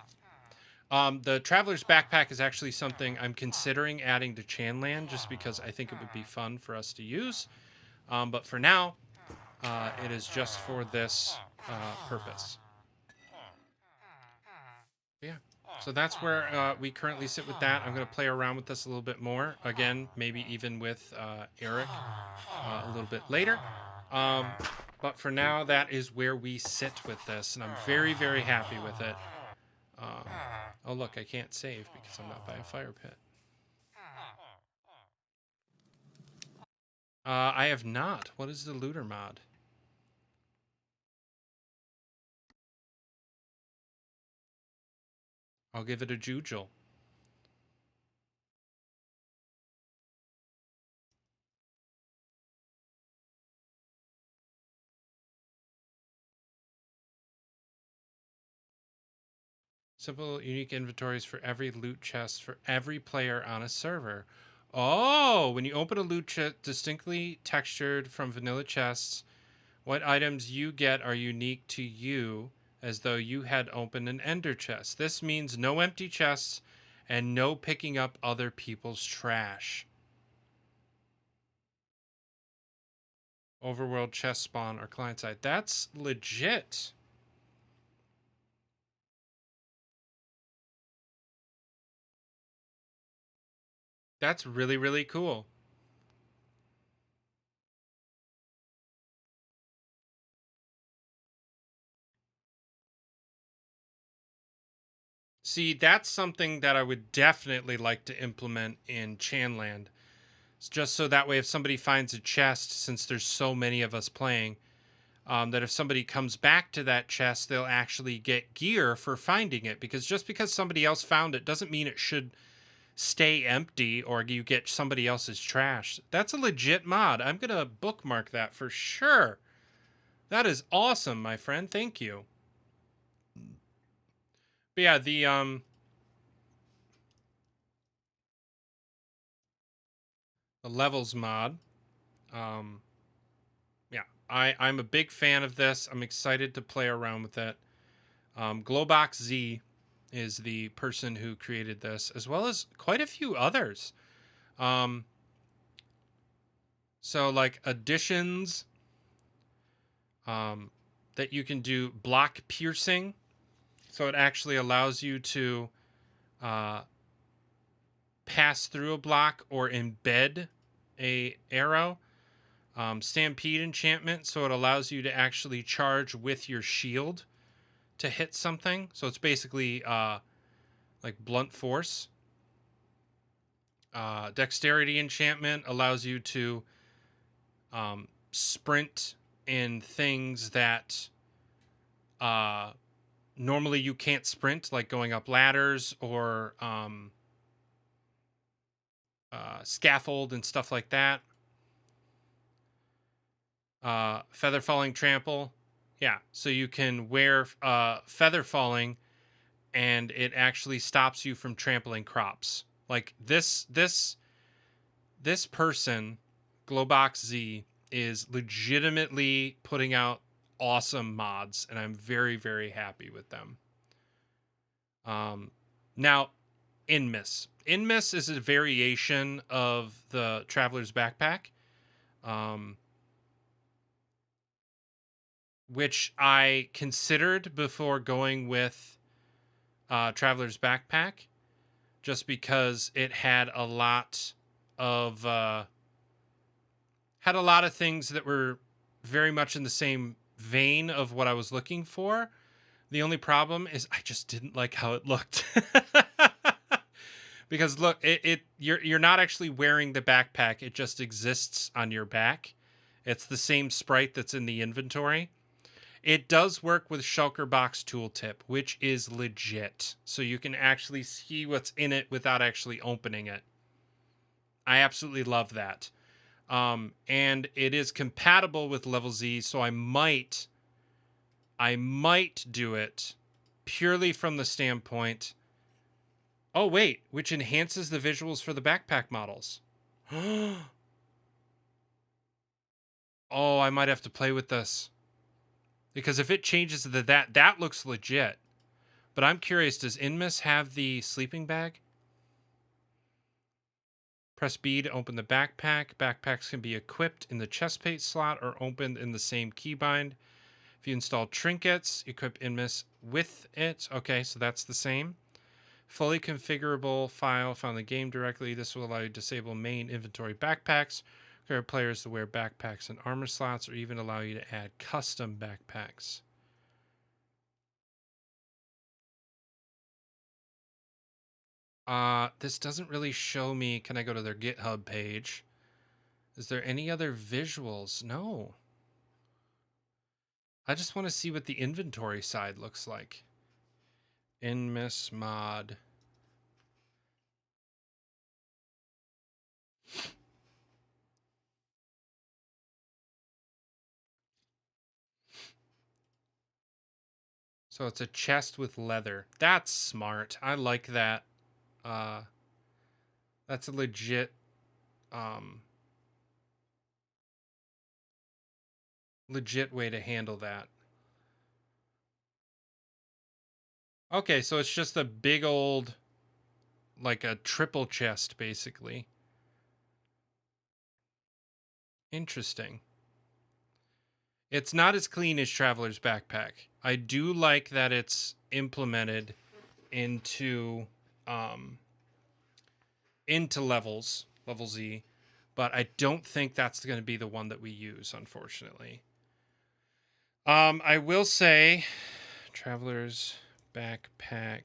The Traveler's Backpack is actually something I'm considering adding to Chanland just because I think it would be fun for us to use. But for now, it is just for this purpose. Yeah, so that's where we currently sit with that. I'm going to play around with this a little bit more. Again, maybe even with Eric a little bit later. But for now, that is where we sit with this, and I'm very, very happy with it. Oh, look, I can't save because I'm not by a fire pit. I have not. What is the looter mod? I'll give it a jujule. Simple, unique inventories for every loot chest for every player on a server. Oh, when you open a loot chest distinctly textured from vanilla chests, what items you get are unique to you, as though you had opened an ender chest. This means no empty chests and no picking up other people's trash. Overworld chest spawn or client side. That's legit. That's really, really cool. See, that's something that I would definitely like to implement in Chanland. It's just so that way if somebody finds a chest, since there's so many of us playing, that if somebody comes back to that chest, they'll actually get gear for finding it. Because just because somebody else found it doesn't mean it should stay empty or you get somebody else's trash. That's a legit mod. I'm going to bookmark that for sure. That is awesome, my friend. Thank you. But yeah, the levels mod. Yeah, I'm a big fan of this. I'm excited to play around with it. Globox Z is the person who created this, as well as quite a few others. So like additions that you can do block piercing. So it actually allows you to pass through a block or embed a arrow. Stampede enchantment, so it allows you to actually charge with your shield to hit something. So it's basically like blunt force. Dexterity enchantment allows you to sprint in things that normally you can't sprint, like going up ladders or scaffold and stuff like that. Feather falling trample. Yeah, so you can wear feather falling and it actually stops you from trampling crops. Like this person, Globox Z, is legitimately putting out awesome mods, and I'm very, very happy with them. Now, Inmis. Inmis is a variation of the Traveler's Backpack, which I considered before going with Traveler's Backpack, just because it had a lot of things that were very much in the same vein of what I was looking for. The only problem is I just didn't like how it looked. Because look, you're not actually wearing the backpack. It just exists on your back. It's the same sprite that's in the inventory. It does work with Shulker Box Tooltip, which is legit. So you can actually see what's in it without actually opening it. I absolutely love that. And it is compatible with Level Z, so I might do it purely from the standpoint... Oh, wait, which enhances the visuals for the backpack models. Oh, I might have to play with this. Because if it changes to that looks legit. But I'm curious, does Inmus have the sleeping bag? Press B to open the backpack. Backpacks can be equipped in the chest plate slot or opened in the same keybind. If you install trinkets, equip Inmus with it. Okay, so that's the same. Fully configurable file found in the game directly. This will allow you to disable main inventory backpacks, require players to wear backpacks and armor slots, or even allow you to add custom backpacks. This doesn't really show me. Can I go to their GitHub page? Is there any other visuals? No. I just want to see what the inventory side looks like. Inmus mod. So it's a chest with leather. That's smart. I like that. That's a legit legit way to handle that. Okay, so it's just a big old, like a triple chest, basically. Interesting. It's not as clean as Traveler's Backpack. I do like that it's implemented into levels, level Z, but I don't think that's going to be the one that we use, unfortunately. I will say, Traveler's Backpack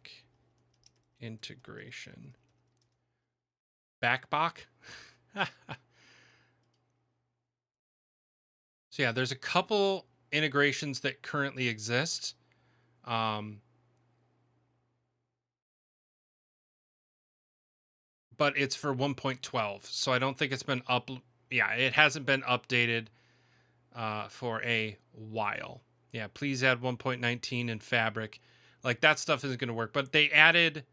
integration. Backbach? So yeah, there's a couple integrations that currently exist. But it's for 1.12, so I don't think it's been it hasn't been updated for a while. Yeah, please add 1.19 in Fabric. Like, that stuff isn't going to work, but they added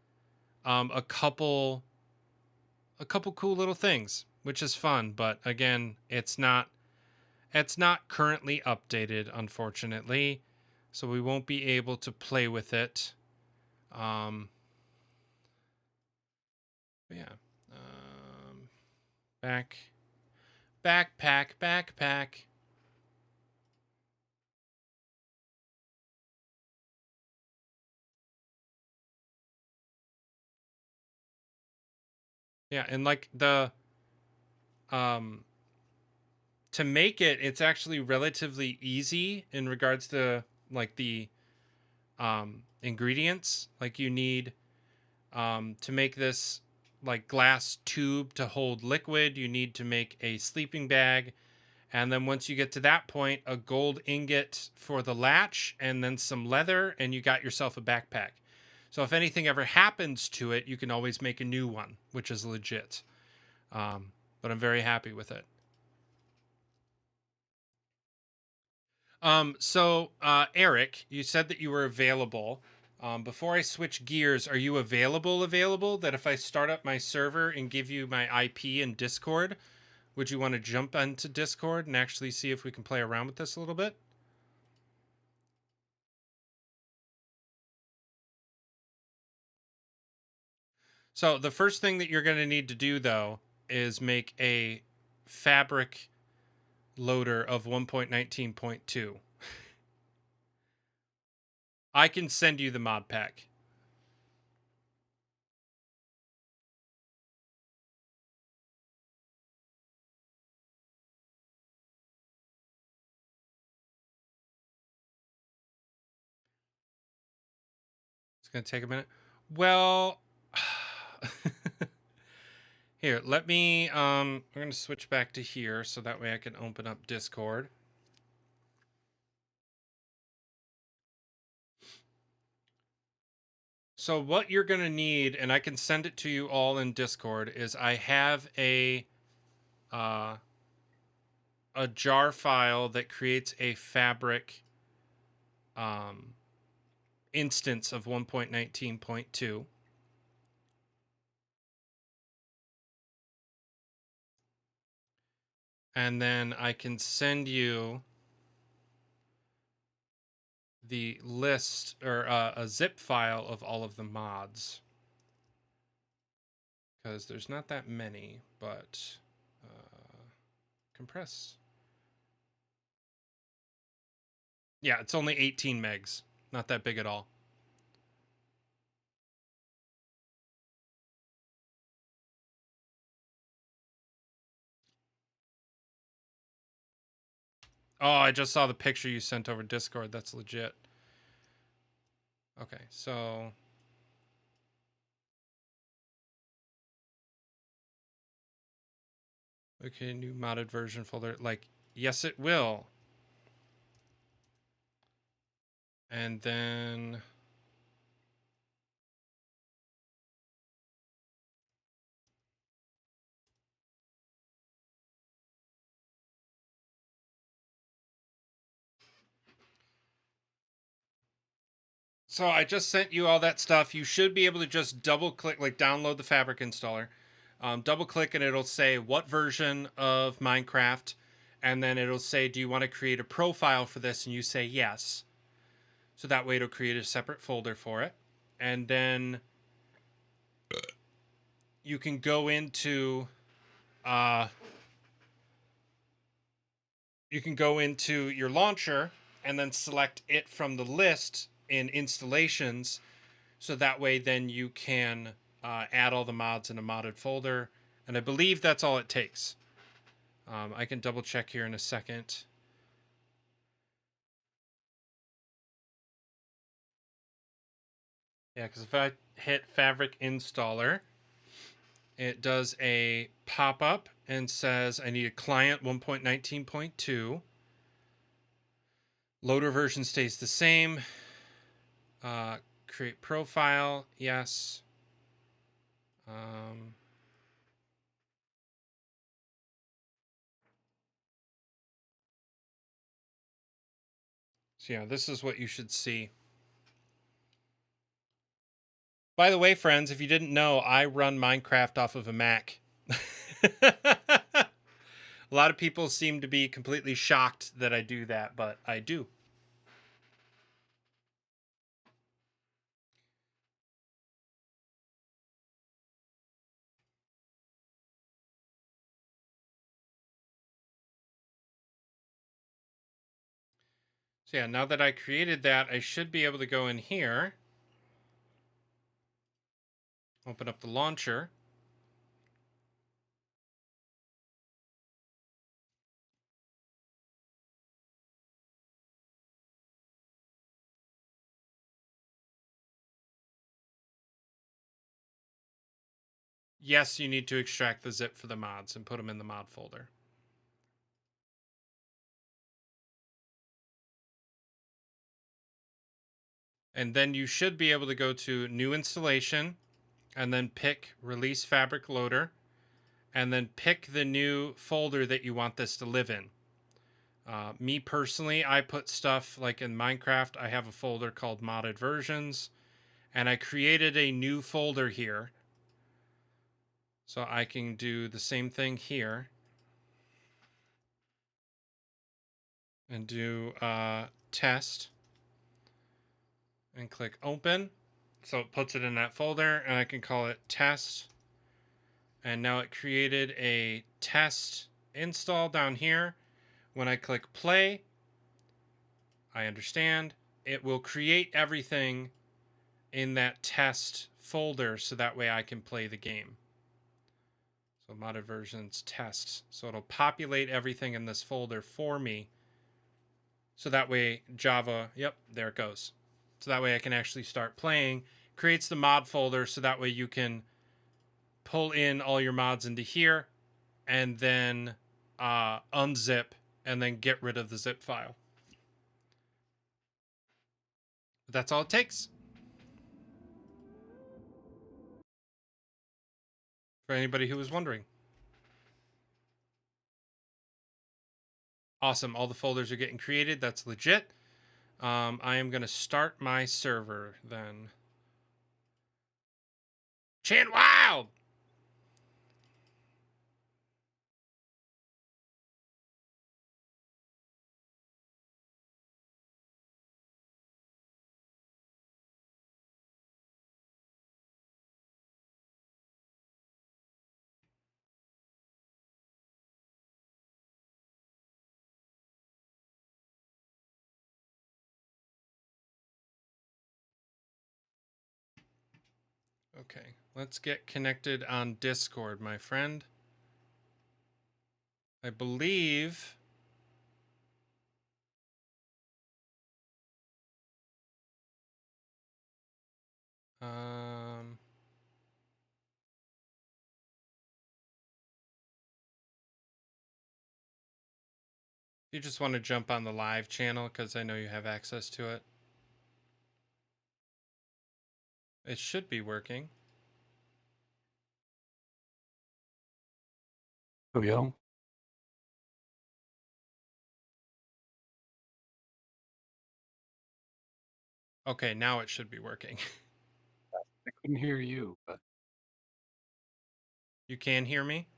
a couple cool little things, which is fun, but again, it's not currently updated, unfortunately, so we won't be able to play with it. Yeah. Backpack. Yeah, and like the to make it, it's actually relatively easy in regards to like the ingredients. Like, you need to make this like glass tube to hold liquid, you need to make a sleeping bag, and then once you get to that point, a gold ingot for the latch, and then some leather, and you got yourself a backpack. So if anything ever happens to it, you can always make a new one, which is legit. But I'm very happy with it. So Eric, you said that you were available. Before I switch gears, are you available? That if I start up my server and give you my IP in Discord, would you want to jump onto Discord and actually see if we can play around with this a little bit? So the first thing that you're going to need to do, though, is make a Fabric loader of 1.19.2. I can send you the mod pack. It's going to take a minute. Well, here, let me, we're going to switch back to here so that way I can open up Discord. So what you're going to need, and I can send it to you all in Discord, is I have a jar file that creates a Fabric instance of 1.19.2. And then I can send you the list or a zip file of all of the mods. Because there's not that many, but compress. Yeah, it's only 18 megs. Not that big at all. Oh, I just saw the picture you sent over Discord. That's legit. Okay, so... Okay, new modded version folder. Like, yes, it will. And then... So I just sent you all that stuff. You should be able to just double click, like download the Fabric installer. Double click and it'll say what version of Minecraft. And then it'll say, do you want to create a profile for this? And you say yes. So that way it'll create a separate folder for it. And then you can go into your launcher and then select it from the list in installations. So that way then you can add all the mods in a modded folder. And I believe that's all it takes. I can double check here in a second. Yeah, because if I hit Fabric Installer, it does a pop-up and says I need a client 1.19.2. Loader version stays the same. Create profile, yes. So yeah, this is what you should see. By the way, friends, if you didn't know, I run Minecraft off of a Mac. A lot of people seem to be completely shocked that I do that, but I do. So yeah, now that I created that, I should be able to go in here, open up the launcher. Yes, you need to extract the zip for the mods and put them in the mod folder. And then you should be able to go to New Installation and then pick Release Fabric Loader and then pick the new folder that you want this to live in. Me personally, I put stuff like in Minecraft, I have a folder called Modded Versions, and I created a new folder here. So I can do the same thing here. And do test. And click open. So it puts it in that folder, and I can call it test. And now it created a test install down here. When I click play, I understand, it will create everything in that test folder so that way I can play the game. So modded versions test. So it'll populate everything in this folder for me. So that way Java, yep, there it goes. So that way I can actually start playing. Creates the mod folder so that way you can pull in all your mods into here and then unzip and then get rid of the zip file. But that's all it takes. For anybody who was wondering. Awesome. All the folders are getting created. That's legit. I am going to start my server then. Chant Wild! Okay, let's get connected on Discord, my friend. I believe... you just want to jump on the live channel because I know you have access to it. It should be working. Oh, yo. Okay, now it should be working. I couldn't hear you, but You can hear me?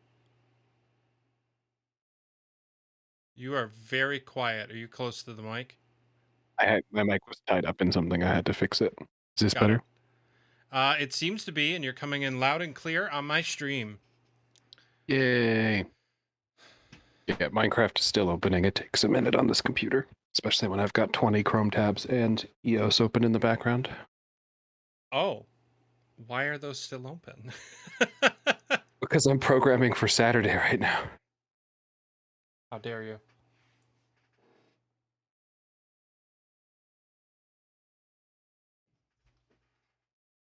You are very quiet. Are you close to the mic? my mic was tied up in something. I had to fix it. Is this Got better? It seems to be, and you're coming in loud and clear on my stream. Yay. Yeah, Minecraft is still opening. It takes a minute on this computer, especially when I've got 20 Chrome tabs and EOS open in the background. Oh, why are those still open? Because I'm programming for Saturday right now. How dare you?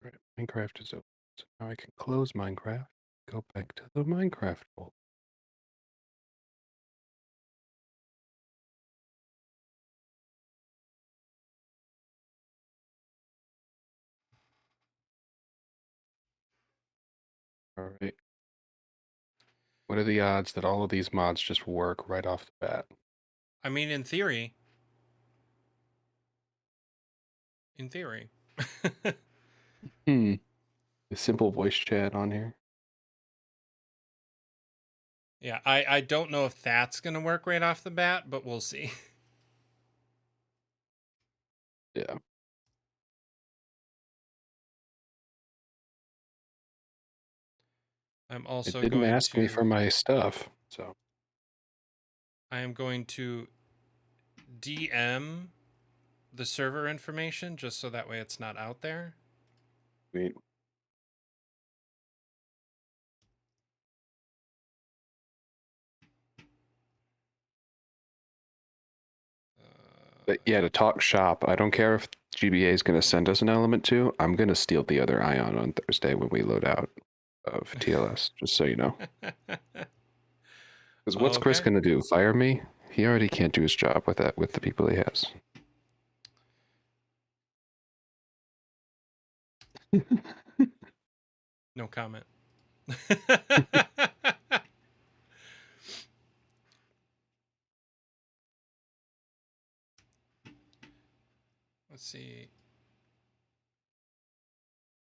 Right, Minecraft is open. So now I can close Minecraft, go back to the Minecraft folder. All right. What are the odds that all of these mods just work right off the bat? I mean, in theory. In theory. A simple voice chat on here. Yeah, I don't know if that's going to work right off the bat, but we'll see. Yeah. I'm also It didn't going ask to... me for my stuff, so... I am going to DM the server information just so that way it's not out there. Sweet. But yeah, to talk shop, I don't care if GBA is going to send us an element 2. I'm going to steal the other Ion on Thursday when we load out of TLS, just so you know. Because what's Chris Okay. going to do? Fire me? He already can't do his job with that, with the people he has. No comment. Let's see.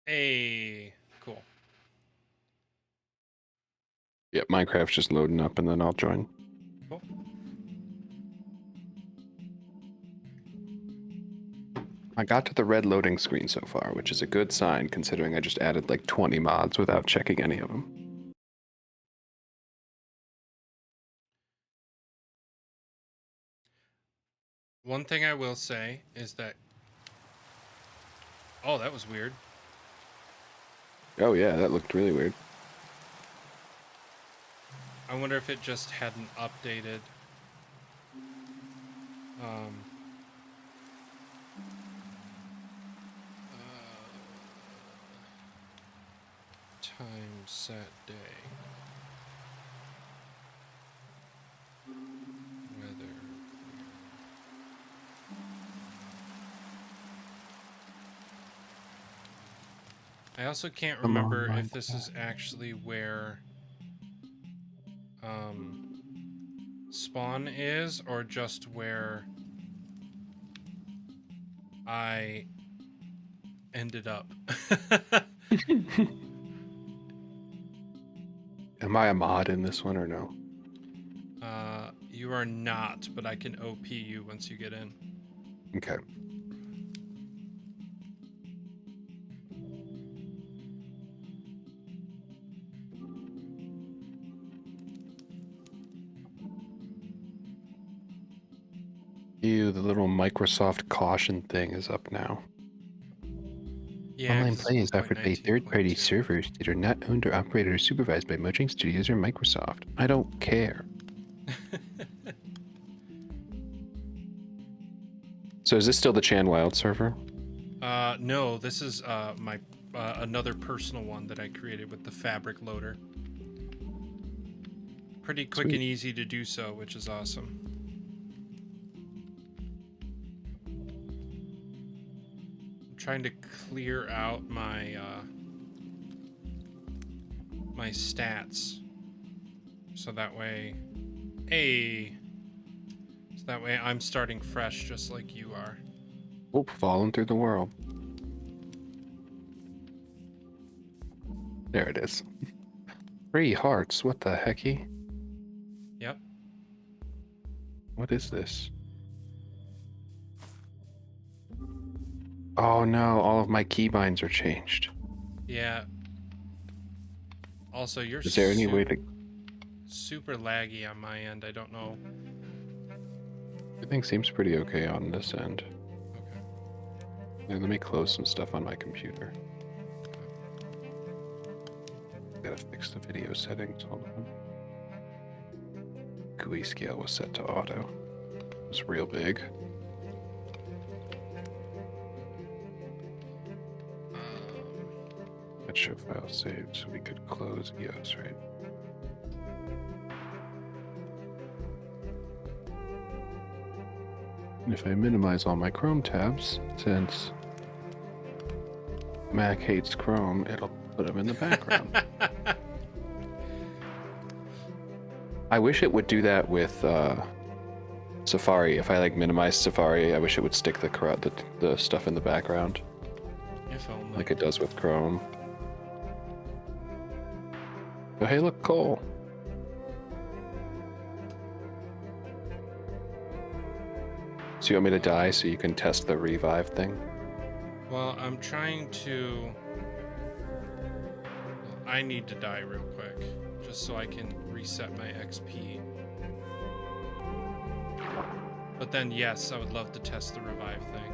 Hey, cool. Yeah, Minecraft's just loading up and then I'll join. Cool. I got to the red loading screen so far, which is a good sign considering I just added like 20 mods without checking any of them. One thing I will say is that... Oh, that was weird. Oh yeah, that looked really weird. I wonder if it just hadn't updated. Time set day. Weather. I also can't remember if this is actually where spawn is or just where I ended up. Am I a mod in this one or no? You are not, but I can OP you once you get in. Okay. Ew, the little Microsoft caution thing is up now. Yeah, Online 'cause it's play is offered by third-party 1.19.2. servers that are not owned or operated or supervised by Mojang Studios or Microsoft. I don't care. So is this still the Chan Wild server? No, this is my another personal one that I created with the fabric loader. Pretty quick Sweet. and easy to do so, which is awesome. I'm trying to clear out my my stats, so that way, so that way I'm starting fresh, just like you are. Oop, falling through the world. There it is. 3 hearts. What the hecky? Yep. What is this? Oh no, all of my keybinds are changed. Yeah. Also, you're Is there any way to... super laggy on my end. I don't know. Everything seems pretty okay on this end. Okay. Yeah, let me close some stuff on my computer. Gotta fix the video settings. Hold on. GUI scale was set to auto. It's real big. That show file saved, so we could close EOS, right? And if I minimize all my Chrome tabs, since Mac hates Chrome, it'll put them in the background. I wish it would do that with Safari. If I like minimize Safari, I wish it would stick the stuff in the background If only. like it does with Chrome. Oh, hey, look, Cole. So you want me to die so you can test the revive thing? Well, I'm trying to... I need to die real quick, just so I can reset my XP. But then, yes, I would love to test the revive thing.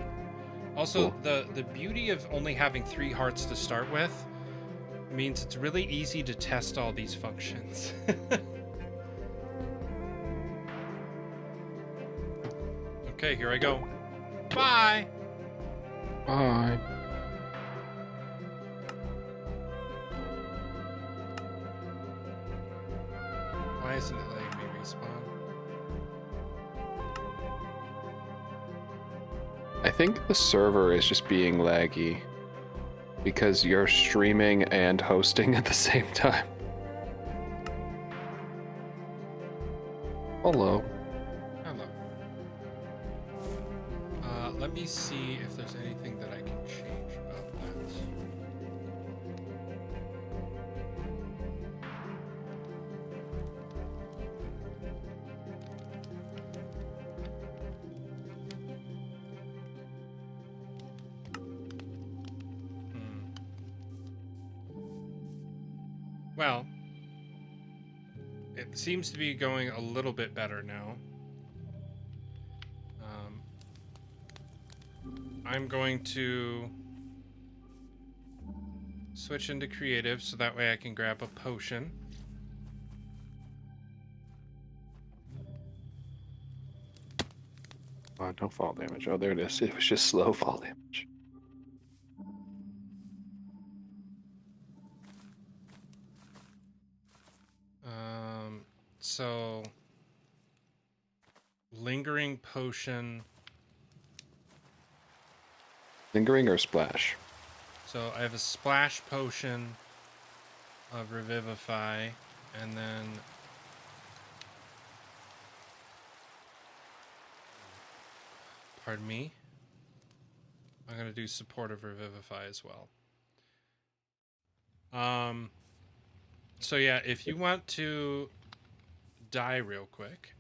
Also, Cool. the beauty of only having 3 hearts to start with means it's really easy to test all these functions. Okay, here I go. Bye! Bye. Why isn't it letting me respawn? I think the server is just being laggy because you're streaming and hosting at the same time. Hello. Hello. Let me see if there's anything that I can change about that. Well, it seems to be going a little bit better now. I'm going to switch into creative so that way I can grab a potion. Oh, no fall damage. Oh, there it is. It was just slow fall damage. So lingering potion. Lingering or splash? So I have a splash potion of revivify, and then pardon me. I'm gonna do supportive revivify as well. So yeah, if you want to die real quick.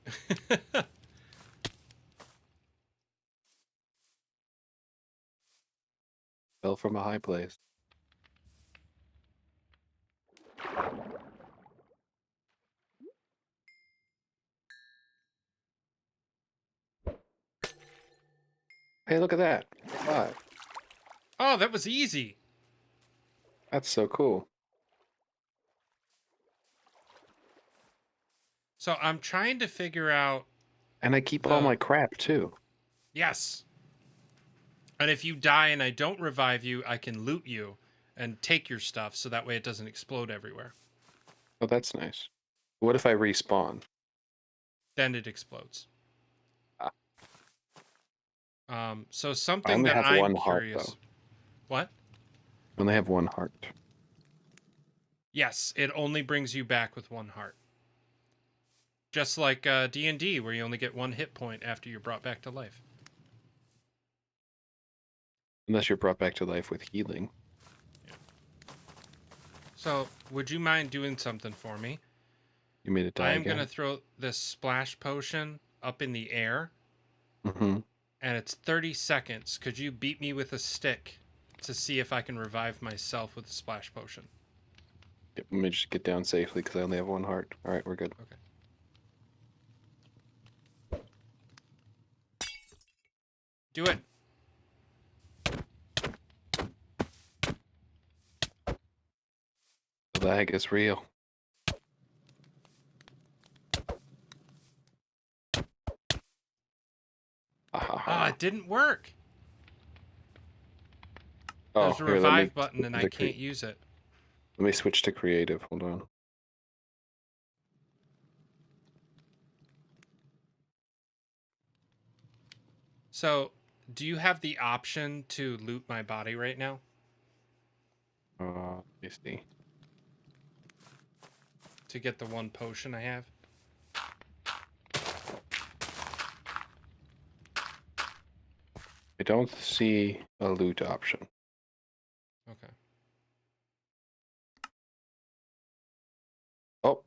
Fell from a high place. Hey, look at that. 5. Oh, that was easy. That's so cool. So I'm trying to figure out. And I keep all my crap too. Yes. And if you die and I don't revive you, I can loot you and take your stuff so that way it doesn't explode everywhere. Oh, that's nice. What if I respawn? Then it explodes. So I something only that have I'm one heart, curious. though. What? I only have one heart. Yes, it only brings you back with one heart. Just like D&D, where you only get one hit point after you're brought back to life. Unless you're brought back to life with healing. So, would you mind doing something for me? You made it die I am again. going to throw this splash potion up in the air, Mm-hmm. and it's 30 seconds. Could you beat me with a stick to see if I can revive myself with a splash potion? Yep, let me just get down safely because I only have one heart. All right, we're good. Okay. Do it. The lag is real. Ah, it didn't work. Oh, There's a here, let me revive button and I switch to can't use it. Let me switch to creative. Hold on. So, do you have the option to loot my body right now? Let me see. To get the one potion I have? I don't see a loot option. Okay. Oh.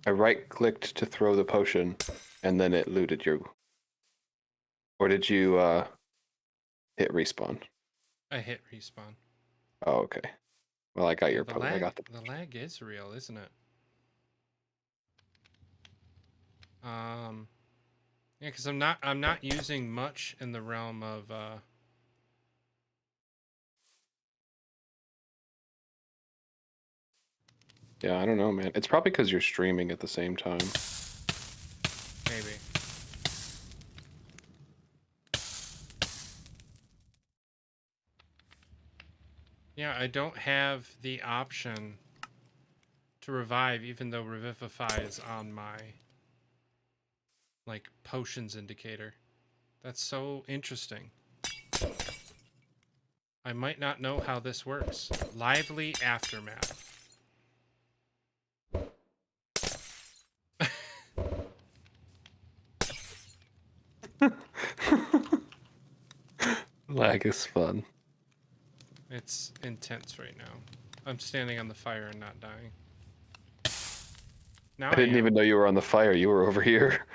I right-clicked to throw the potion, and then it looted you. Or did you hit respawn? I hit respawn. Oh, okay. Well, I got your The potion. I got the lag is real, isn't it? Yeah, because I'm not using much in the realm of Yeah, I don't know, man. It's probably because you're streaming at the same time. maybe. Yeah, I don't have the option to revive, even though Revivify is on my like potions indicator. That's so interesting. I might not know how this works. Lively Aftermath. Lag is fun. It's intense right now. I'm standing on the fire and not dying. Now I didn't even know you were on the fire. You were over here.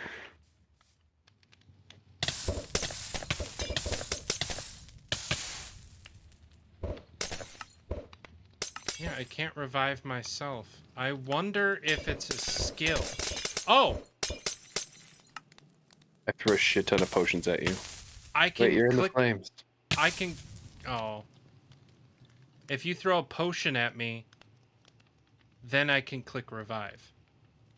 Yeah, I can't revive myself. I wonder if it's a skill. Oh! I threw a shit ton of potions at you. I can Wait, you're in the click. flames. I can. Oh. If you throw a potion at me, then I can click revive.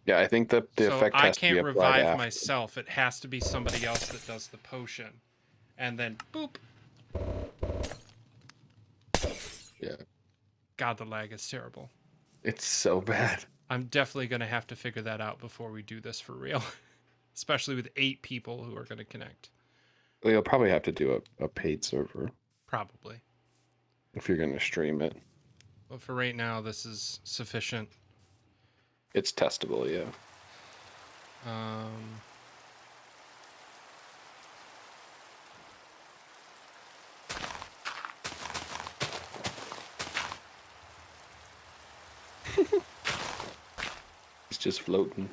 Yeah, I think the So effect I has to be can't applied revive after. myself. It has to be somebody else that does the potion. And then boop. Yeah. God, the lag is terrible. It's so bad. I'm definitely going to have to figure that out before we do this for real. Especially with 8 people who are going to connect. Well, you'll probably have to do a paid server Probably. if you're going to stream it. But for right now, this is sufficient. It's testable, yeah. It's just floating.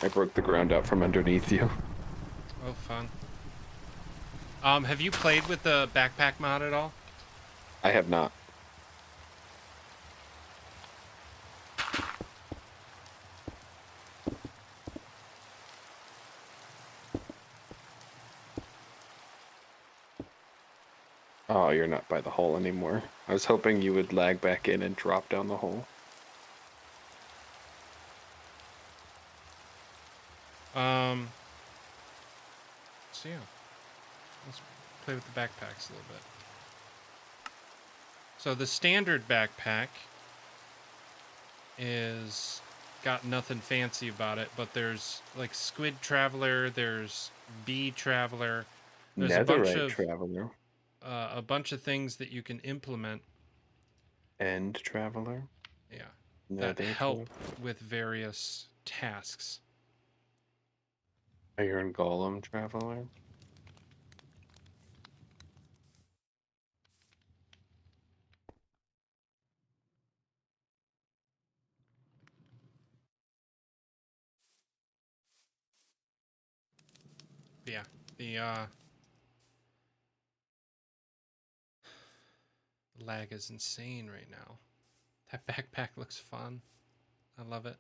I broke the ground out from underneath you. Oh, fun. Have you played with the backpack mod at all? I have not. Oh, you're not by the hole anymore. I was hoping you would lag back in and drop down the hole. So yeah, let's play with the backpacks a little bit. So the standard backpack is got nothing fancy about it, but there's like Squid Traveler, there's Bee Traveler, there's Traveler. A bunch of things that you can implement. End Traveler. Yeah, Nether that help with various tasks. Iron Golem Traveler. But yeah, the lag is insane right now. That backpack looks fun. I love it.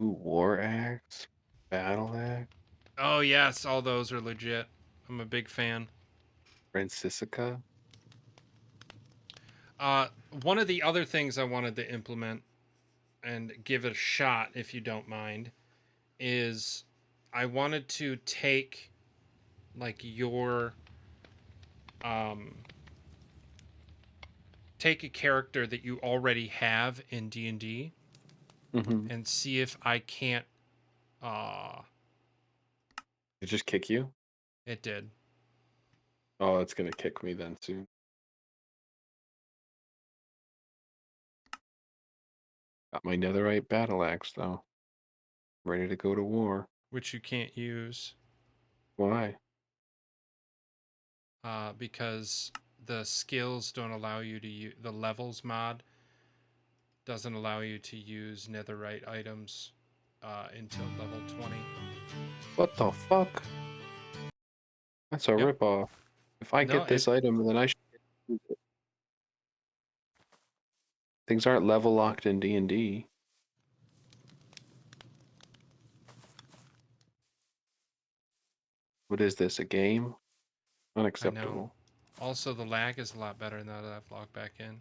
Ooh, War Axe, Battle Axe, Oh yes, all those are legit. I'm a big fan. Francisica. One of the other things I wanted to implement and give it a shot, if you don't mind, is I wanted to take like your take a character that you already have in D&D and see if I can't It just kick you? It did. Oh, it's gonna kick me then soon. Got my netherite battle axe though. Ready to go to war. Which you can't use. Why? Because the skills don't allow you to use the levels mod doesn't allow you to use netherite items until level 20. What the fuck? That's a ripoff. If I get this item, then I should use it. Things aren't level locked in D&D. What is this, a game? Unacceptable. Also, the lag is a lot better now that I've logged back in.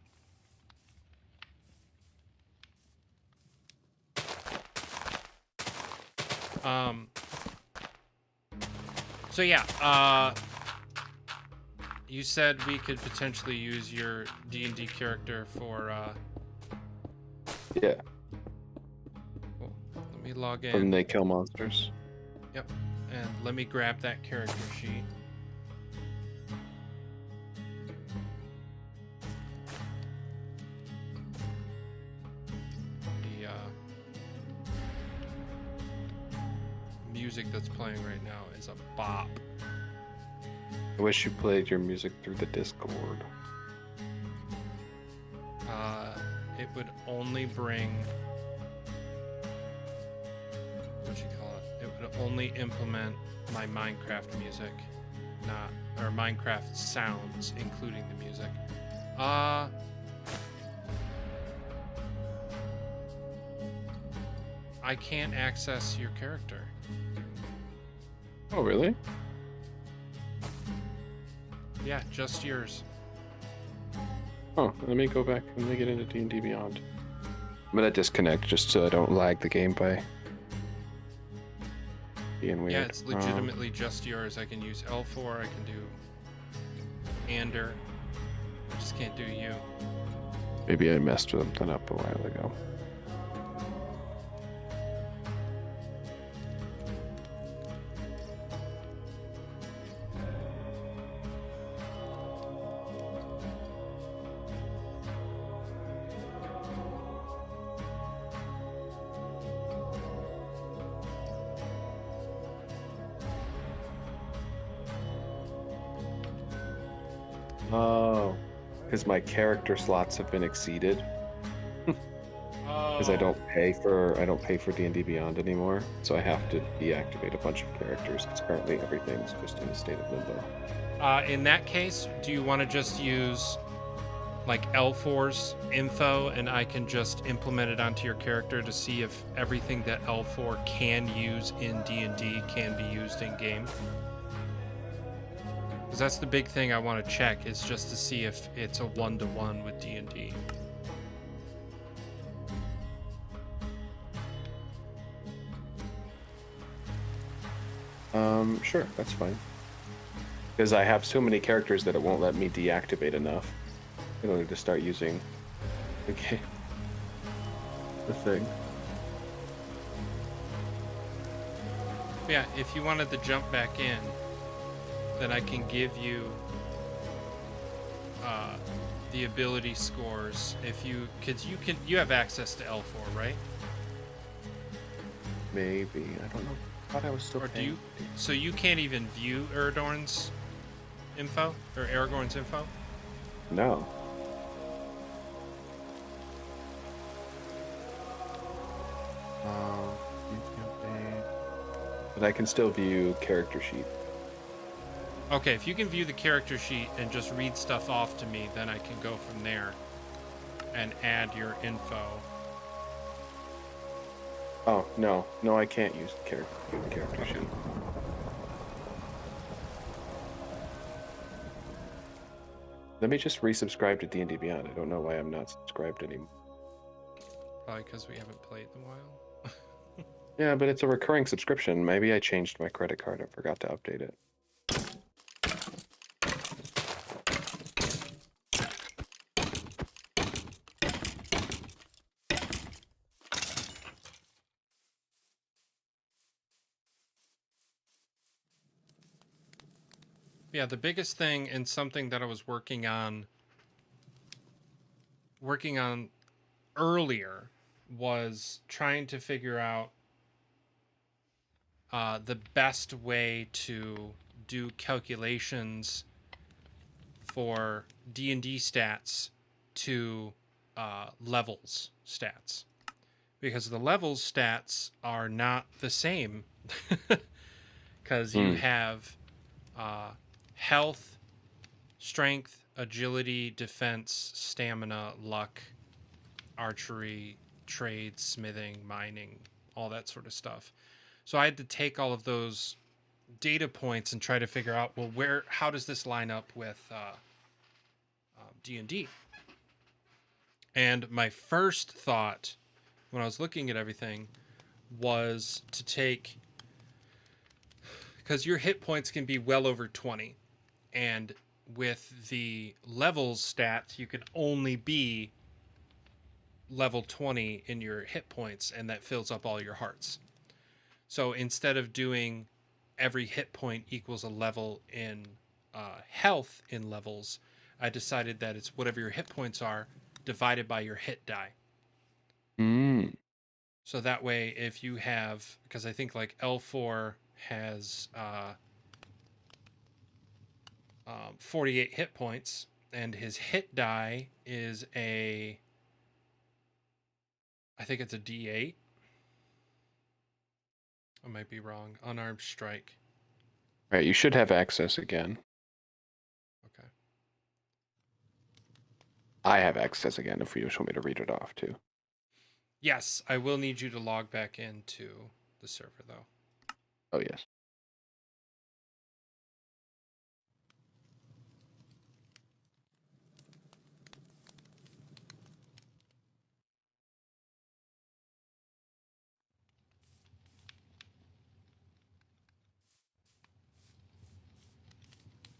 So yeah, you said we could potentially use your D&D character for Yeah. Cool. Let me log in. When they kill monsters. Yep. And let me grab that character sheet. The music that's playing right now is a bop. I wish you played your music through the Discord. It would only bring... what you call it? It would only implement my Minecraft music, not... or Minecraft sounds, including the music. I can't access your character. Oh, really? Yeah, just yours. Oh, let me go back and let me get into D&D Beyond. I'm gonna disconnect just so I don't lag the game by being weird. Yeah, it's legitimately just yours. I can use L4, I can do Ander. I just can't do you. Maybe I messed something up a while ago. Oh, because my character slots have been exceeded. Because I don't pay for D&D Beyond anymore, so I have to deactivate a bunch of characters because currently everything's just in a state of limbo. In that case, do you want to just use like L4's info and I can just implement it onto your character to see if everything that L4 can use in D&D can be used in game? Because that's the big thing I want to check, is just to see if it's a one-to-one with D&D. Sure, that's fine. Because I have so many characters that it won't let me deactivate enough in order to start using the thing. Yeah, if you wanted to jump back in, then I can give you the ability scores if you, because you have access to L4, right? Maybe, I don't know. I thought I was still Or do paying. you? So you can't even view Aragorn's info or Aragorn's info? No. But I can still view character sheet. Okay, if you can view the character sheet and just read stuff off to me, then I can go from there and add your info. Oh, no, I can't use the character sheet. Let me just resubscribe to D&D Beyond. I don't know why I'm not subscribed anymore. Probably because we haven't played in a while. Yeah, but it's a recurring subscription. Maybe I changed my credit card and forgot to update it. Yeah, the biggest thing and something that I was working on earlier was trying to figure out the best way to do calculations for D&D stats to levels stats, because the levels stats are not the same, because you have health, strength, agility, defense, stamina, luck, archery, trade, smithing, mining, all that sort of stuff. So I had to take all of those data points and try to figure out, well, how does this line up with D&D? And my first thought when I was looking at everything was to take, because your hit points can be well over 20, and with the levels stats, you can only be level 20 in your hit points, and that fills up all your hearts. So instead of doing every hit point equals a level in health in levels, I decided that it's whatever your hit points are divided by your hit die. So that way, if you have, because I think like L4 has 48 hit points, and his hit die is I think it's a D8. I might be wrong. Unarmed strike. Right, you should have access again. Okay. I have access again if you just want me to read it off too. Yes, I will need you to log back into the server though. Oh, yes.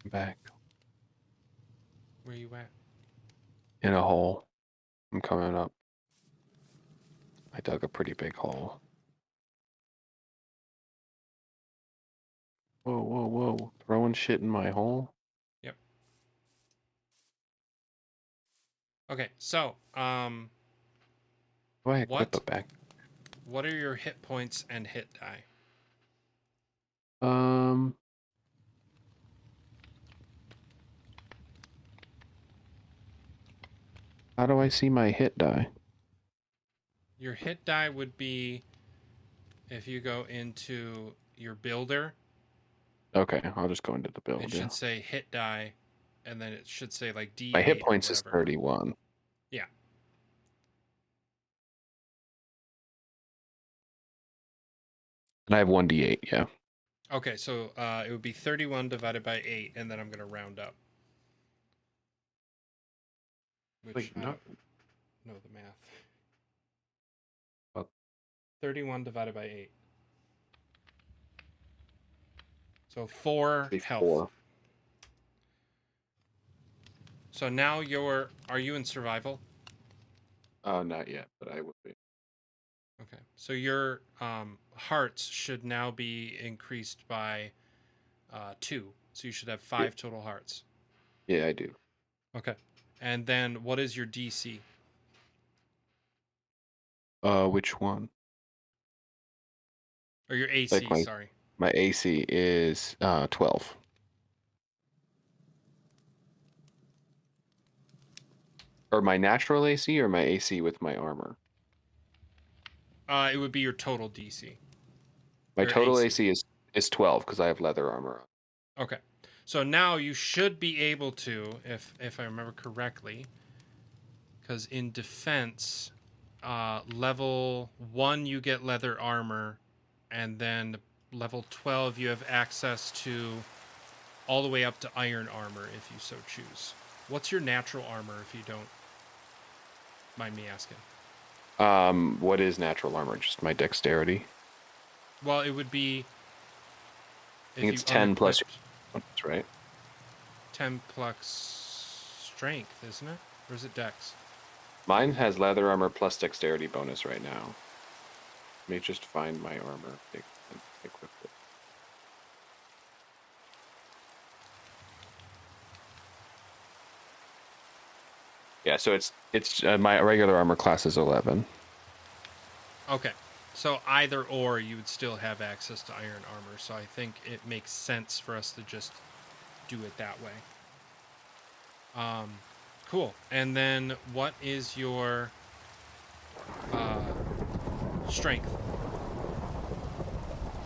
Back Where you at? in a hole. I'm coming up. I dug a pretty big hole. Whoa. Throwing shit in my hole? Yep. Okay, so, Do I equip a back? what are your hit points and hit die? How do I see my hit die? Your hit die would be if you go into your builder Okay, I'll just go into the build. It Yeah. should say hit die, and then it should say like D8 My hit or points is whatever. 31. Yeah. And I have 1d8, yeah. Okay, so it would be 31 divided by 8, and then I'm going to round up. Which Wait, I no. don't know the math. Oh. 31 divided by 8. So 4 Be health. 4. So now are you in survival? Oh, not yet, but I will be. Okay. So your hearts should now be increased by 2. So you should have 5 total hearts. Yeah, I do. Okay. And then what is your DC? Which one? Or your AC, Like sorry. My AC is 12. Or my natural AC or my AC with my armor? It would be your total DC. My Or total AC. AC is 12 because I have leather armor on. Okay. So now you should be able to, if I remember correctly, because in defense, level 1 you get leather armor, and then level 12 you have access to all the way up to iron armor if you so choose. What's your natural armor if you don't mind me asking? What is natural armor? Just my dexterity? Well, it would be... I think it's 10 plus your... That's right. 10 plus strength, isn't it? Or is it dex? Mine has leather armor plus dexterity bonus right now. Let me just find my armor. Equip it. Yeah, so it's my regular armor class is 11. Okay. So either or, you would still have access to iron armor. So I think it makes sense for us to just do it that way. Cool. And then what is your strength?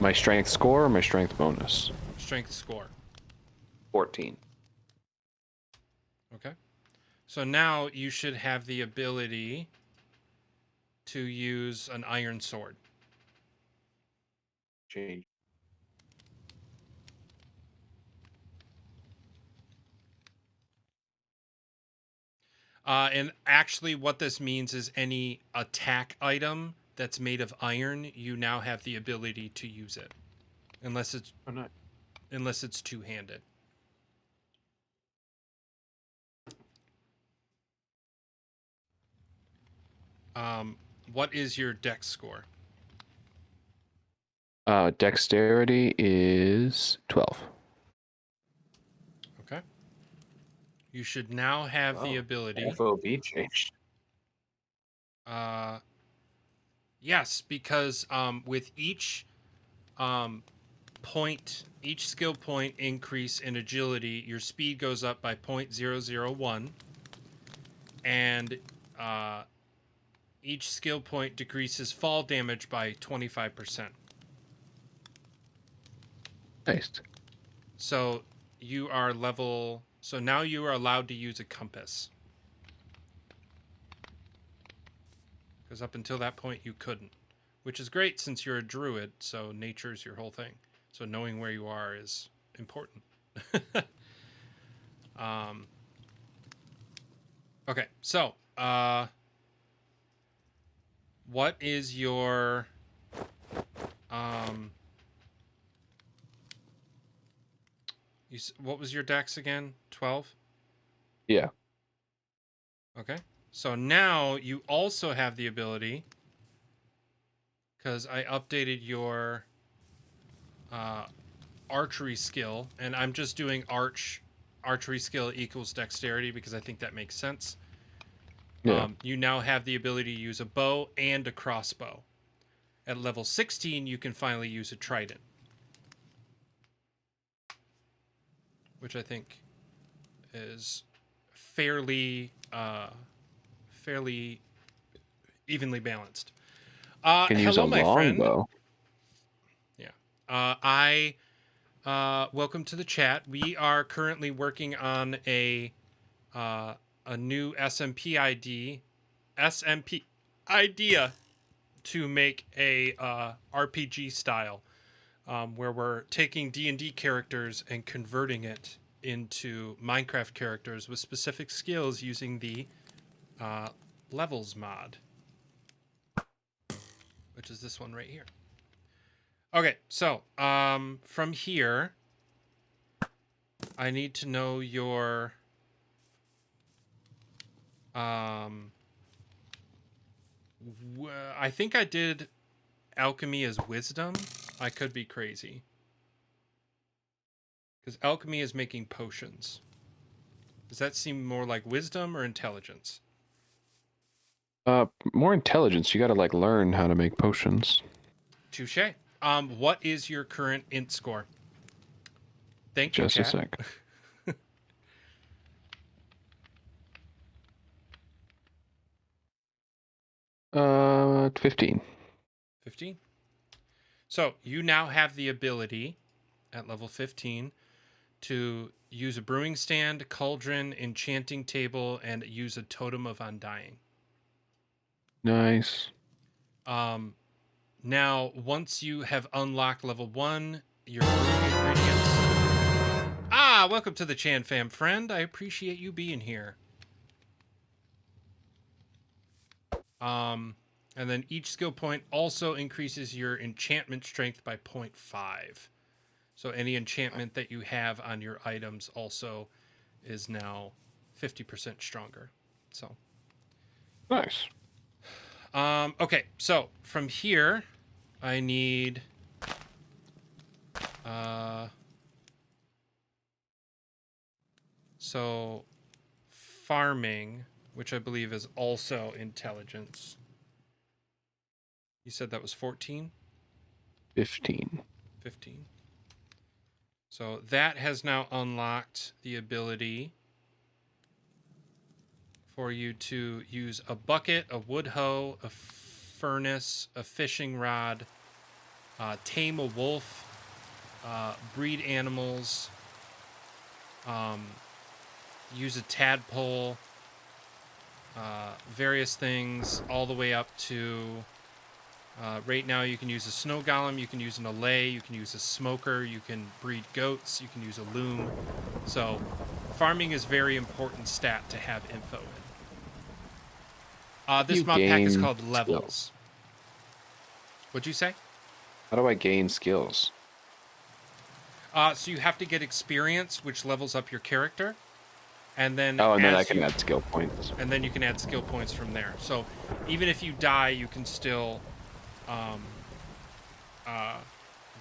My strength score or my strength bonus? Strength score. 14. Okay. So now you should have the ability to use an iron sword. Change. And actually what this means is any attack item that's made of iron, you now have the ability to use it. Unless it's two-handed. What is your dex score? Dexterity is 12. Okay. You should now have the ability. FOV changed. Yes, because with each skill point increase in agility, your speed goes up by 0.001, and each skill point decreases fall damage by 25%. Nice. So you are level. So now you are allowed to use a compass. Because up until that point you couldn't, which is great since you're a druid. So nature's your whole thing. So knowing where you are is important. Okay, so what is your what was your dex again? 12? Yeah. Okay. So now you also have the ability, because I updated your archery skill, and I'm just doing archery skill equals dexterity because I think that makes sense. Yeah. You now have the ability to use a bow and a crossbow. At level 16, you can finally use a trident, which I think is fairly evenly balanced. Can use a hello, my friend. longbow. Yeah. I welcome to the chat. We are currently working on a new SMP idea to make a RPG style, where we're taking D&D characters and converting it into Minecraft characters with specific skills using the levels mod, which is this one right here. Okay, so from here, I need to know your I think I did alchemy as wisdom. I could be crazy, because alchemy is making potions. Does that seem more like wisdom or intelligence? More intelligence. You gotta like learn how to make potions. Touche. What is your current int score? Thank you, Just a chat. sec. 15. 15. So you now have the ability at level 15 to use a brewing stand, cauldron, enchanting table, and use a totem of undying. Nice. Now, once you have unlocked level 1, your brewing ingredients. Ah, welcome to the Chan Fam, friend. I appreciate you being here. And then each skill point also increases your enchantment strength by 0.5. So any enchantment that you have on your items also is now 50% stronger. So Nice. okay, so from here I need so farming, which I believe is also intelligence. You said that was 14? 15. 15. So that has now unlocked the ability for you to use a bucket, a wood hoe, a furnace, a fishing rod, tame a wolf, breed animals, use a tadpole, various things, all the way up to right now you can use a snow golem, you can use an allay, you can use a smoker, you can breed goats, you can use a loom. So farming is very important stat to have info in. This mod pack is called Levels. What'd you say? How do I gain skills? So you have to get experience, which levels up your character. And then and then I can add skill points. And then you can add skill points from there. So even if you die, you can still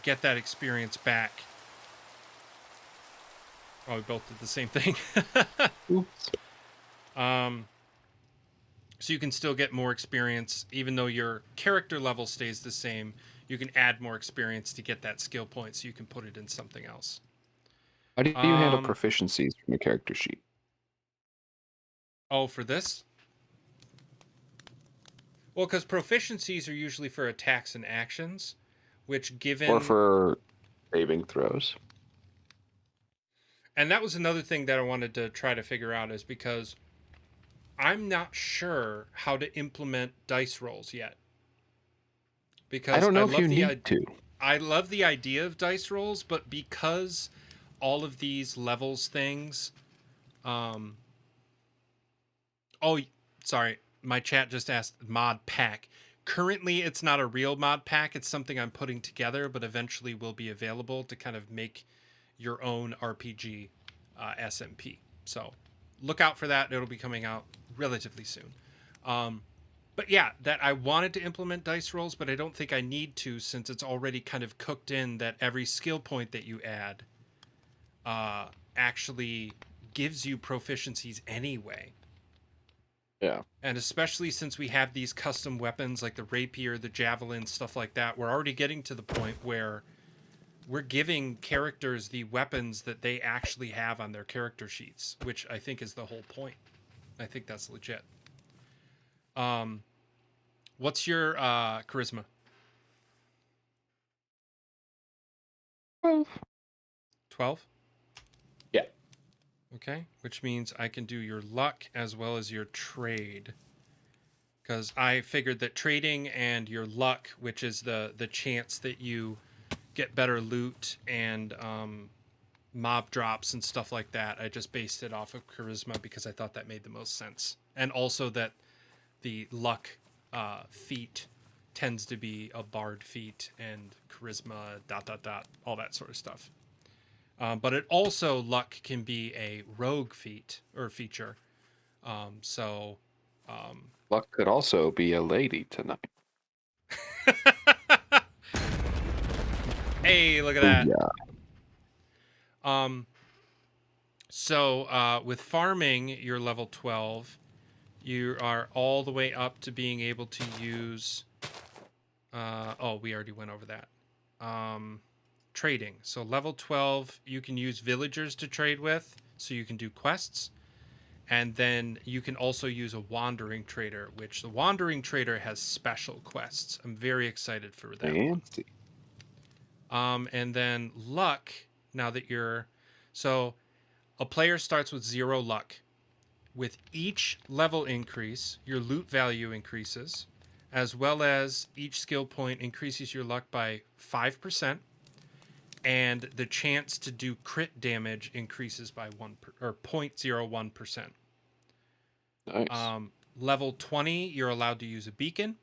get that experience back. Oh, we both did the same thing. Oops. So you can still get more experience, even though your character level stays the same. You can add more experience to get that skill point, so you can put it in something else. How do you handle proficiencies from your character sheet? Oh, for this? Well, because proficiencies are usually for attacks and actions, which given... Or for saving throws. And that was another thing that I wanted to try to figure out, is because I'm not sure how to implement dice rolls yet. Because I don't know if you need to. I love the idea of dice rolls, but because all of these levels things... oh, sorry. My chat just asked mod pack. Currently, it's not a real mod pack. It's something I'm putting together, but eventually will be available to kind of make your own RPG SMP. So look out for that. It'll be coming out relatively soon. But yeah, that I wanted to implement dice rolls, but I don't think I need to, since it's already kind of cooked in that every skill point that you add actually gives you proficiencies anyway. Yeah. And especially since we have these custom weapons like the rapier, the javelin, stuff like that, we're already getting to the point where we're giving characters the weapons that they actually have on their character sheets, which I think is the whole point. I think that's legit. What's your charisma? 12. 12? Yeah. Okay, which means I can do your luck as well as your trade. Because I figured that trading and your luck, which is the chance that you get better loot and mob drops and stuff like that, I just based it off of charisma because I thought that made the most sense. And also that the luck feat tends to be a bard feat and charisma ... all that sort of stuff. But it also, luck can be a rogue feat or feature. So Luck could also be a lady tonight. hey, look at that. Yeah. So with farming, you're level 12. You are all the way up to being able to use oh, we already went over that. Trading. So level 12, you can use villagers to trade with, so you can do quests. And then you can also use a wandering trader, which the wandering trader has special quests. I'm very excited for that Fancy. one. And then luck, now that you're... So a player starts with 0 luck. With each level increase, your loot value increases, as well as each skill point increases your luck by 5%, and the chance to do crit damage increases by 0.01%. Nice. Level 20, you're allowed to use a beacon.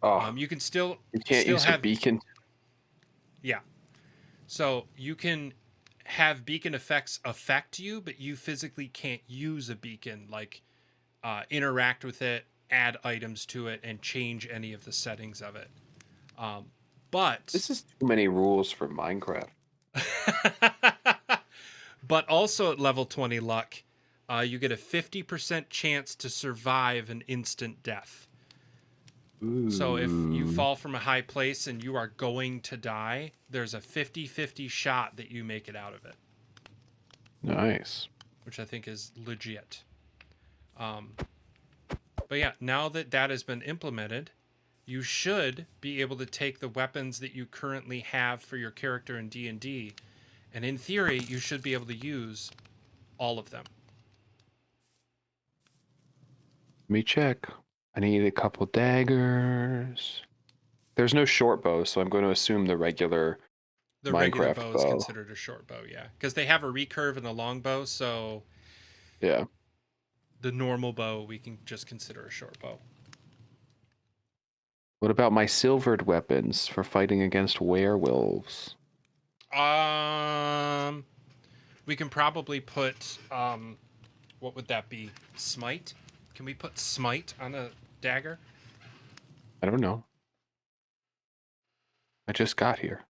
Oh, You can still you can't use a beacon. Yeah. So you can have beacon effects affect you, but you physically can't use a beacon, like interact with it, add items to it, and change any of the settings of it. But This is too many rules for Minecraft. but also at level 20 luck, you get a 50% chance to survive an instant death. Ooh. So if you fall from a high place and you are going to die, there's a 50-50 shot that you make it out of it. Nice. Which I think is legit. But yeah, now that that has been implemented, you should be able to take the weapons that you currently have for your character in D&D, and in theory, you should be able to use all of them. Let me check. I need a couple daggers. There's no short bow, so I'm going to assume the regular regular Minecraft bow bow is considered a short bow, yeah. Because they have a recurve and a long bow, so yeah. the normal bow we can just consider a short bow. What about my silvered weapons for fighting against werewolves? We can probably put what would that be? Smite? Can we put smite on a dagger? I don't know. I just got here.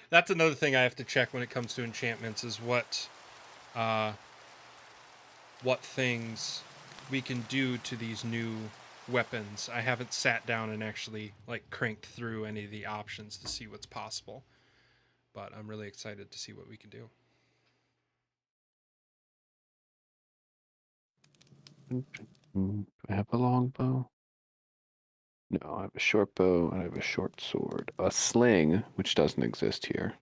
That's another thing I have to check when it comes to enchantments is what things we can do to these new weapons. I haven't sat down and actually like cranked through any of the options to see what's possible, but I'm really excited to see what we can do. Do I have a long bow? No, I have a short bow and I have a short sword. A sling, which doesn't exist here.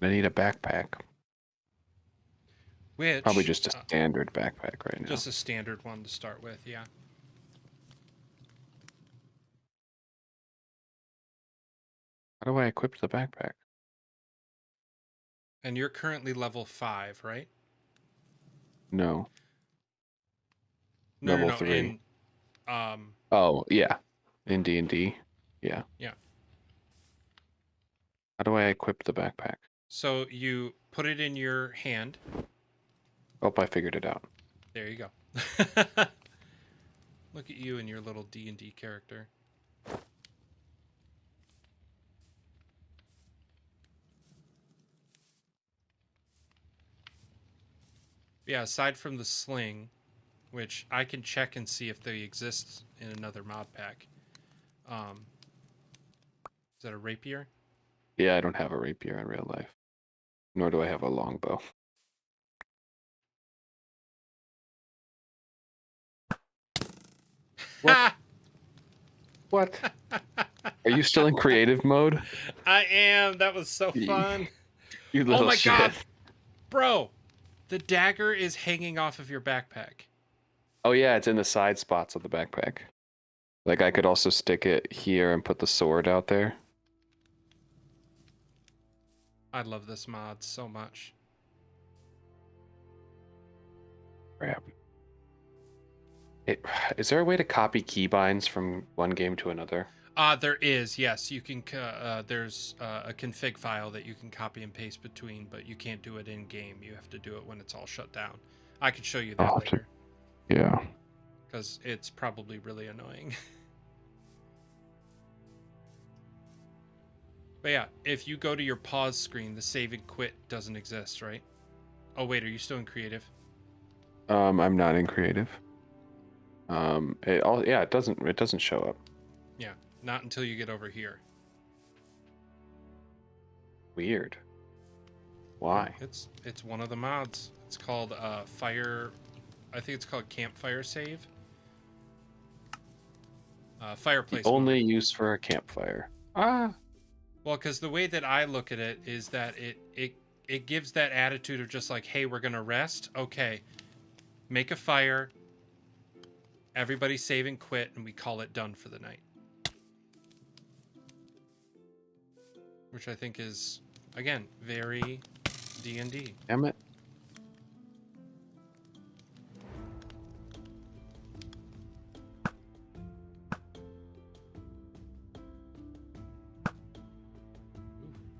I need a backpack. Which Probably just a standard backpack right now. just a standard one to start with, yeah. How do I equip the backpack? And you're currently level 5, right? No. No, Level no, 3. In, Oh, yeah. In D&D. Yeah. Yeah. How do I equip the backpack? So you put it in your hand. Oh, I figured it out. There you go. Look at you and your little D&D character. Yeah, aside from the sling, which I can check and see if they exist in another mod pack. Is that a rapier? Yeah, I don't have a rapier in real life. Nor do I have a longbow. What? Ha! What? Are you still in creative mode? I am. That was so You- fun. You Oh little my shit. god, bro! The dagger is hanging off of your backpack. Oh yeah, it's in the side spots of the backpack. Like I could also stick it here and put the sword out there. I love this mod so much. Crap. Is there a way to copy keybinds from one game to another? There is, yes. You can. There's a config file that you can copy and paste between, but you can't do it in game. You have to do it when it's all shut down. I could show you that I'll have to- later Yeah. because it's probably really annoying. But yeah, if you go to your pause screen, the save and quit doesn't exist, right? Oh wait, are you still in creative? I'm not in creative. It doesn't show up. Yeah, not until you get over here. Weird. Why? It's one of the mods. It's called fire. I think it's called campfire save. Fireplace. The only mod. use for a campfire. Ah. Well, because the way that I look at it is that it gives that attitude of just like, hey, we're gonna rest. Okay, make a fire. Everybody save and quit, and we call it done for the night. Which I think is, again, very D&D. Damn it.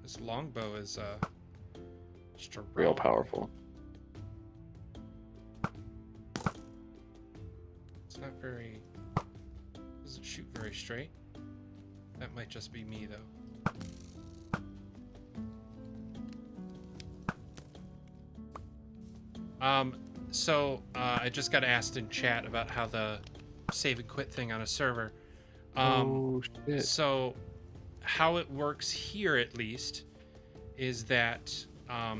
This longbow is strong. Real powerful. It's not very. Doesn't shoot very straight. That might just be me though. So I just got asked in chat about how the save and quit thing on a server. Oh shit. So how it works here, at least, is that let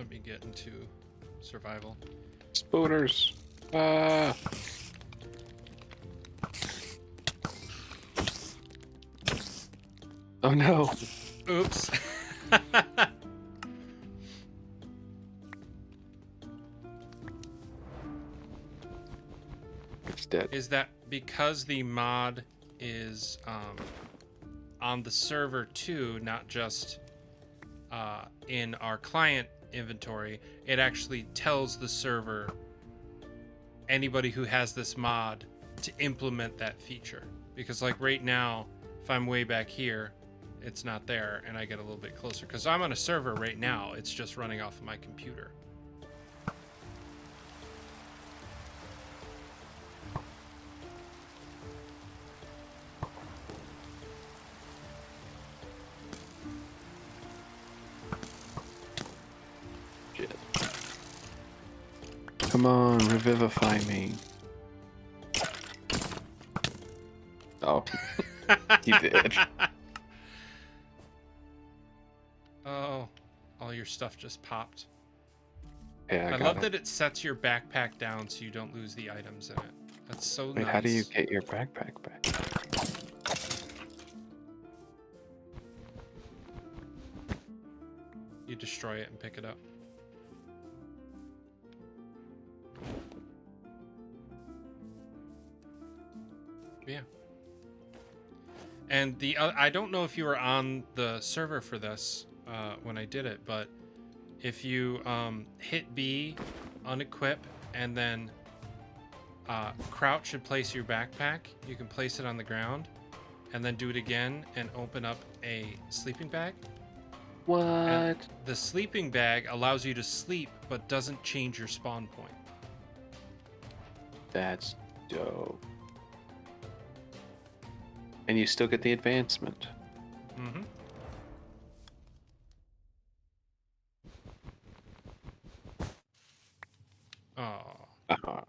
me get into survival. Spooners. Ah. Oh no. Oops. It's dead. Is that because the mod is on the server too, not just in our client inventory, it actually tells the server, anybody who has this mod, to implement that feature. Because like right now, if I'm way back here, it's not there, and I get a little bit closer. Because I'm on a server right now, it's just running off of my computer. Shit. Come on, revivify me. Oh. He did. Oh, all your stuff just popped. Yeah, I got love it. that it sets your backpack down so you don't lose the items in it. That's so Wait, nice. how do you get your backpack back? You destroy it and pick it up. Yeah. And the I don't know if you were on the server for this when I did it, but if you hit B, unequip, and then crouch and place your backpack, you can place it on the ground, and then do it again and open up a sleeping bag. What? And the sleeping bag allows you to sleep, but doesn't change your spawn point. That's dope. And you still get the advancement. Mm-hmm. Oh, Uh-huh.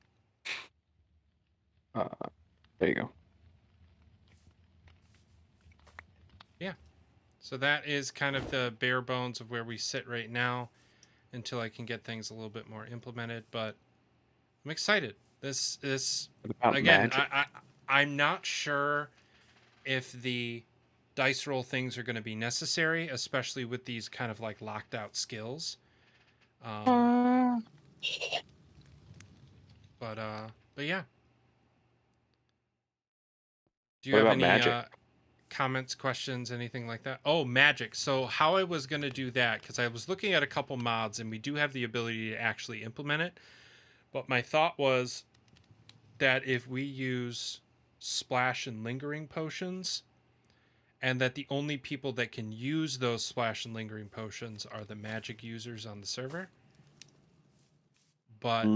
There you go. So that is kind of the bare bones of where we sit right now until I can get things a little bit more implemented. But I'm excited. This About again, magic. I'm not sure if the dice roll things are going to be necessary, especially with these kind of like locked out skills. But yeah. Do you What have about any magic? comments, questions, anything like that? Oh, magic. So how I was going to do that, because I was looking at a couple mods and we do have the ability to actually implement it. But my thought was that if we use splash and lingering potions, and that the only people that can use those splash and lingering potions are the magic users on the server. But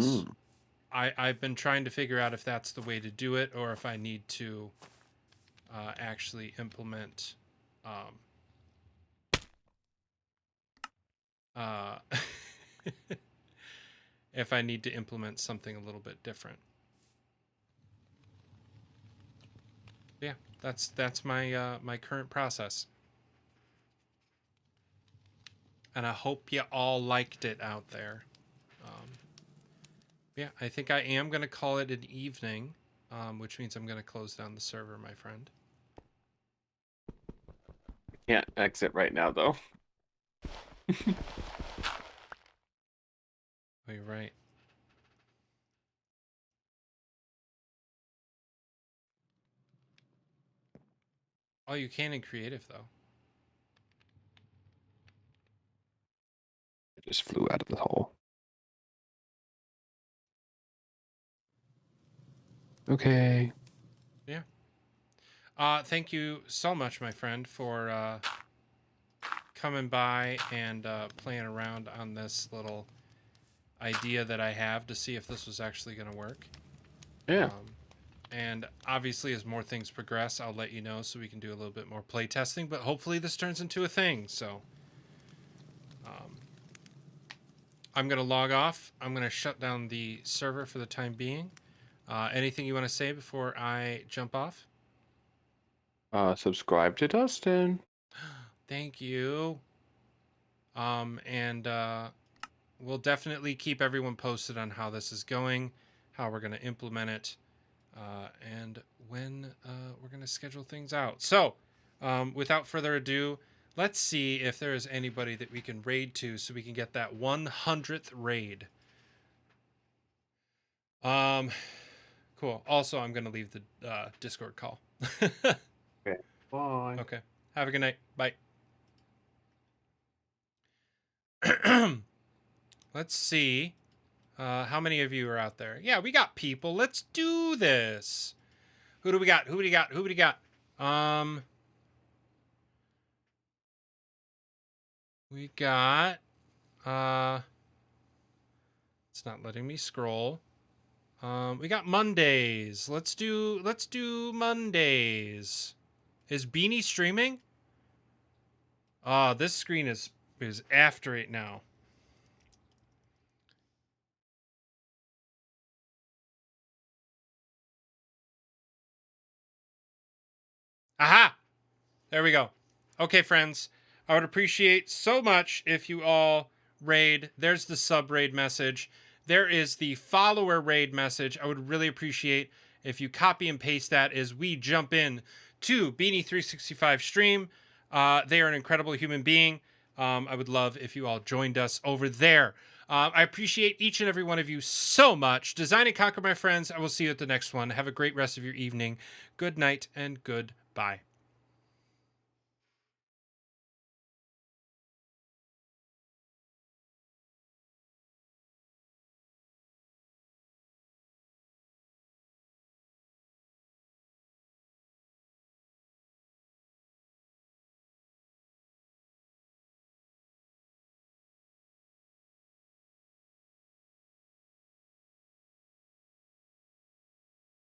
I've been trying to figure out if that's the way to do it, or if I need to actually implement if I need to implement something a little bit different. Yeah, that's my my current process. And I hope you all liked it out there. Yeah, I think I am going to call it an evening, which means I'm going to close down the server, my friend. Can't exit right now, though. Oh, you're right. Oh, you can in creative, though. I just flew out of the hole. Okay. Yeah. Thank you so much, my friend, for coming by and playing around on this little idea that I have to see if this was actually going to work. Yeah. And obviously, as more things progress, I'll let you know so we can do a little bit more play testing. But hopefully, this turns into a thing. So I'm going to log off. I'm going to shut down the server for the time being. Anything you want to say before I jump off? Subscribe to Dustin. Thank you. And we'll definitely keep everyone posted on how this is going, how we're going to implement it, and when we're going to schedule things out. So, without further ado, let's see if there is anybody that we can raid to so we can get that 100th raid. Cool. Also, I'm going to leave the Discord call. Okay. Bye. Okay. Have a good night. Bye. Let's see. How many of you are out there? Yeah, we got people. Let's do this. Who do we got? Who do you got? Who do you got? We got it's not letting me scroll. We got Mondays. Let's do Mondays. Is Beanie streaming? This screen is after it now. Aha! There we go. Okay, friends. I would appreciate so much if you all raid. There's the sub raid message. There is the follower raid message. I would really appreciate if you copy and paste that as we jump in to Beanie365 stream. They are an incredible human being. I would love if you all joined us over there. I appreciate each and every one of you so much. Design and conquer, my friends. I will see you at the next one. Have a great rest of your evening. Good night and goodbye.